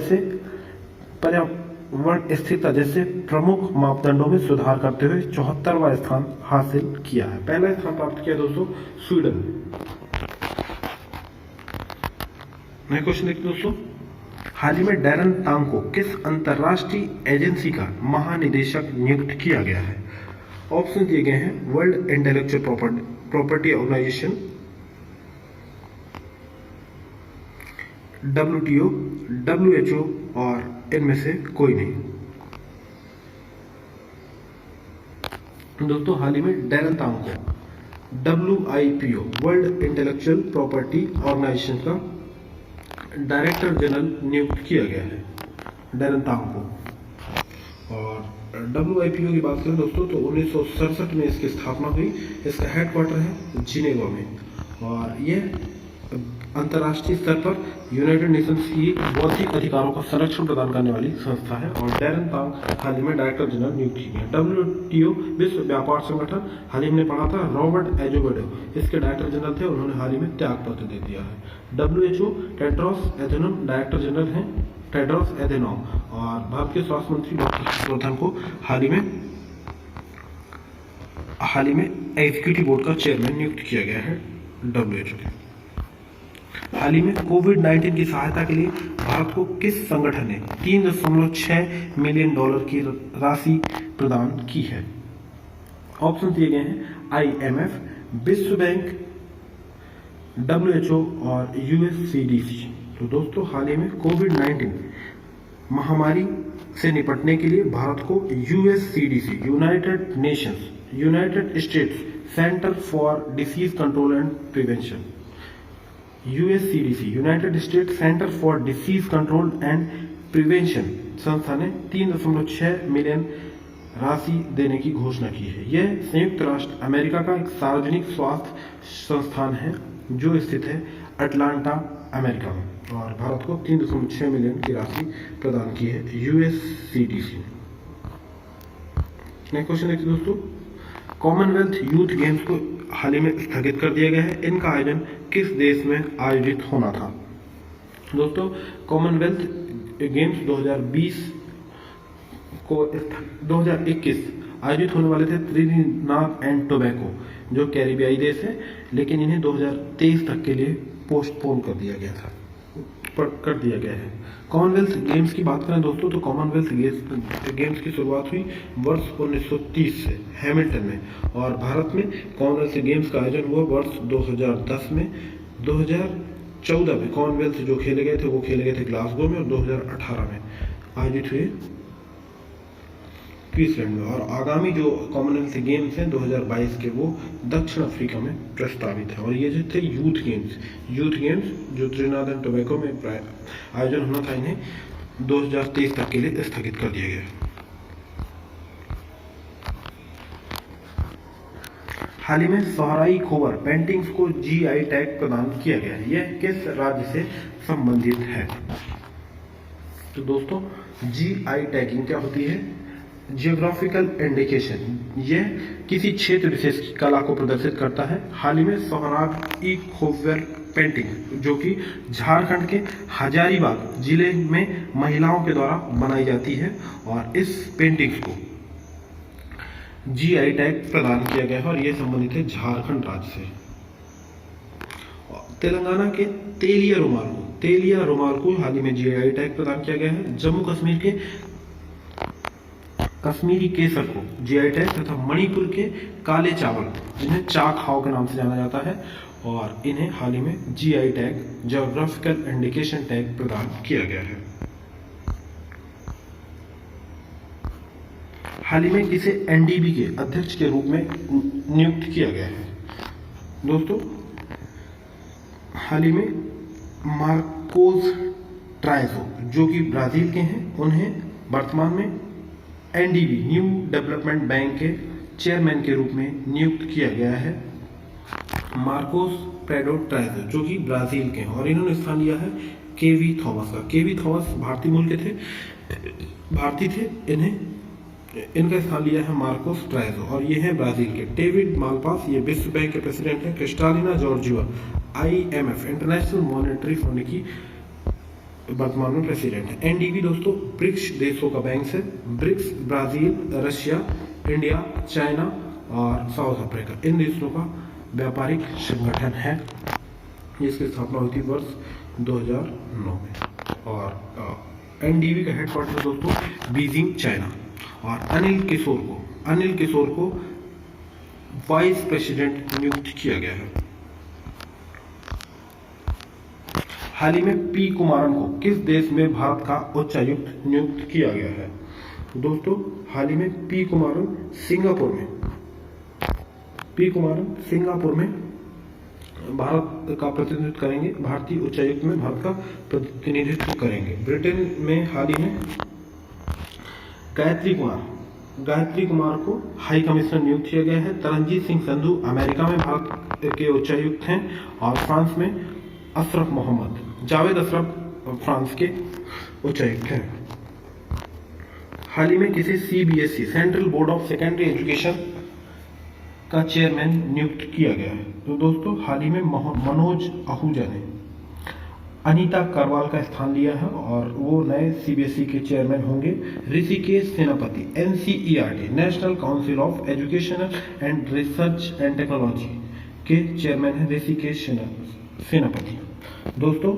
स्थिरता जैसे प्रमुख मापदंडों में सुधार करते हुए 74वां स्थान हासिल किया है। पहला स्थान प्राप्त किया दोस्तों स्वीडन। नए क्वेश्चन देखते दोस्तों, हाल ही में डैरन तांग को किस अंतरराष्ट्रीय एजेंसी का महानिदेशक नियुक्त किया गया है? ऑप्शन दिए गए हैं World Intellectual Property Organization, WTO, WHO और इनमें से कोई नहीं। दोस्तों हाल ही में डैरन तांग को WIPO World Intellectual Property Organization का डायरेक्टर जनरल नियुक्त किया गया है, डैरन तांग को। और WIPO की बात करें दोस्तों तो 1967 में इसकी स्थापना हुई। इसका हेडक्वार्टर है जिनेवा में, और यह अंतर्राष्ट्रीय स्तर पर यूनाइटेड नेशंस की बौद्धिक अधिकारों का संरक्षण प्रदान करने वाली संस्था है। और डैरन तांग हाल ही में डायरेक्टर जनरल नियुक्त किए गए। WTO विश्व व्यापार संगठन, हाल ही में पढ़ा था रॉबर्ट एजोवेडो इसके डायरेक्टर जनरल थे, उन्होंने हाल ही में त्याग पत्र दे दिया है। WHO टेड्रोस एधेनॉम डायरेक्टर जनरल हैं, टेड्रोस एधेनॉम। और भारत के स्वास्थ्य मंत्री डॉक्टर हर्षवर्धन को हाल ही में एग्जीक्यूटिव बोर्ड का चेयरमैन नियुक्त किया गया है WHO के। हाल ही में कोविड-19 की सहायता के लिए भारत को किस संगठन ने $3.6 मिलियन की राशि प्रदान की है? ऑप्शन दिए गए हैं IMF, विश्व बैंक, WHO और USCDC। तो दोस्तों हाल ही में कोविड-19 महामारी से निपटने के लिए भारत को USCDC United states centre for disease control and prevention, USCDC United states centre for disease control and prevention संस्था ने 3.6 मिलियन राशि देने की घोषणा की है। यह संयुक्त राष्ट्र अमेरिका का एक सार्वजनिक स्वास्थ्य संस्थान है जो स्थित है अटलांटा अमेरिका में, और भारत को 3.6 मिलियन की राशि प्रदान की है USCDC ने। नेक्स्ट क्वेश्चन देखिए दोस्तों, कॉमनवेल्थ यूथ गेम्स को हाल ही में स्थगित कर दिया गया है। इनका आयोजन किस देश में आयोजित होना था? दोस्तों कॉमनवेल्थ गेम्स 2021 आयोजित होने वाले थे त्रिनिदाद एंड टोबैगो जो कैरिबियाई देश है, लेकिन इन्हें 2023 तक के लिए पोस्टपोन कर दिया गया है। कॉमनवेल्थ गेम्स की बात करें दोस्तों तो कॉमनवेल्थ गेम्स की शुरुआत हुई वर्ष 1930 से हैमिल्टन में, और भारत में कॉमनवेल्थ गेम्स का आयोजन हुआ वर्ष 2010 में। 2014 में कॉमनवेल्थ जो खेले गए थे वो खेले गए थे ग्लासगो में, और 2018 में आयोजित हुए क्वींसलैंड में। और आगामी जो कॉमनवेल्थ गेम्स हैं 2022 के वो दक्षिण अफ्रीका में प्रस्तावित है। और ये जो थे यूथ गेम्स जो त्रिनिदाद एंड टोबैगो में आयोजन होना था, इन्हें 2023 तक के लिए स्थगित कर दिया गया। हाल ही में सोहराई खोबर पेंटिंग्स को GI टैग प्रदान किया गया है। यह किस राज्य से संबंधित है? तो दोस्तों GI टैगिंग क्या होती है? जियोग्राफिकल इंडिकेशन, यह किसी क्षेत्र विशेष की कला को प्रदर्शित करता है। हाल ही में सोहराई खोबर पेंटिंग जो कि झारखंड के हजारीबाग जिले में महिलाओं के द्वारा बनाई जाती है, और इस पेंटिंग्स को GI टैग प्रदान किया गया है, और यह संबंधित है झारखंड राज्य से। तेलंगाना के तेलिया रुमाल को हाल ही में GI टैग प्रदान किया गया है। जम्मू कश्मीर के कश्मीरी केसर को GI टैग, तथा मणिपुर के काले चावल जिन्हें चाखाओ के नाम से जाना जाता है, और इन्हें हाल ही में GI tag geographical indication tag प्रदान किया गया है। हाल ही में इसे NDB के अध्यक्ष के रूप में नियुक्त किया गया है। दोस्तों हाल ही में मार्कोस ट्राइजो जो कि ब्राजील के हैं, उन्हें वर्तमान में एनडीबी न्यू डेवलपमेंट बैंक के चेयरमैन के रूप में नियुक्त किया गया है। मार्कोस प्रेडो ट्राइजो जो कि ब्राजील के हैं और इन्होंने स्थान लिया है केवी थॉमस का। केवी थॉमस भारतीय मूल के थे, भारतीय थे, इनका स्थान लिया है मार्कोस ट्राइजो और ये हैं ब्राजील के। डेविड मालपास ये विश्व बैंक के प्रेसिडेंट हैं। Kristalina Georgieva IMF international monetary fund की वर्तमान में प्रेसिडेंट है। एनडीबी दोस्तों ब्रिक्स देशों का बैंक है। BRICS Brazil, Russia, India, China और साउथ अफ्रीका, इन देशों का व्यापारिक संगठन है। इसकी स्थापना हुई थी वर्ष 2009 में और एनडीबी का हेडक्वार्टर दोस्तों बीजिंग, चाइना। और अनिल किशोर को वाइस प्रेसिडेंट नियुक्त किया गया है। हाल ही में पी कुमारन को किस देश में भारत का उच्चायुक्त नियुक्त किया गया है? दोस्तों हाल ही में पी कुमारन सिंगापुर में भारत का प्रतिनिधित्व करेंगे। भारतीय उच्चायुक्त में भारत का प्रतिनिधित्व करेंगे। ब्रिटेन में हाल ही में गायत्री कुमार को हाई कमिश्नर नियुक्त किया गया है। तरनजीत सिंह संधू अमेरिका में भारत के उच्चायुक्त हैं और फ्रांस में जावेद अशरफ फ्रांस के उच्चायुक्त हैं। हाल ही में किसी CBSE central board of secondary education का चेयरमैन नियुक्त किया गया है। तो दोस्तों हाल ही में मनोज आहूजा ने अनीता करवाल का स्थान लिया है और वो नए CBSE के चेयरमैन होंगे। ऋषिकेश सेनापति NCERT national council of educational and research and technology के चेयरमैन है ऋषिकेश सेनापति। दोस्तों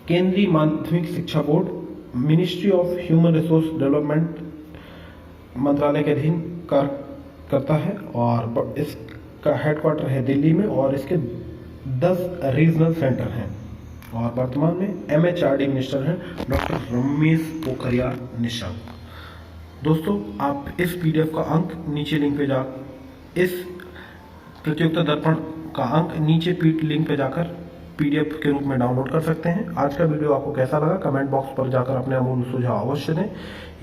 केंद्रीय माध्यमिक शिक्षा board ministry of human resource development मंत्रालय के अधीन कार्य करता है और इसका हेडक्वार्टर है दिल्ली में और इसके 10 रीजनल सेंटर हैं और वर्तमान में MHRD मिनिस्टर हैं डॉक्टर रमेश पोखरियाल निशंक। दोस्तों आप इस PDF का अंक नीचे लिंक पे इस प्रतियोगिता दर्पण का अंक नीचे लिंक पे जाकर PDF के रूप में डाउनलोड कर सकते हैं। आज का वीडियो आपको कैसा लगा कमेंट बॉक्स पर जाकर अपने अमूल्य सुझाव अवश्य दें।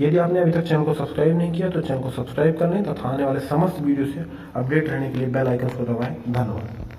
यदि आपने अभी तक चैनल को सब्सक्राइब नहीं किया तो चैनल को सब्सक्राइब कर लें तथा आने वाले समस्त वीडियो से अपडेट रहने के लिए बेल आइकन को दबाएं। धन्यवाद।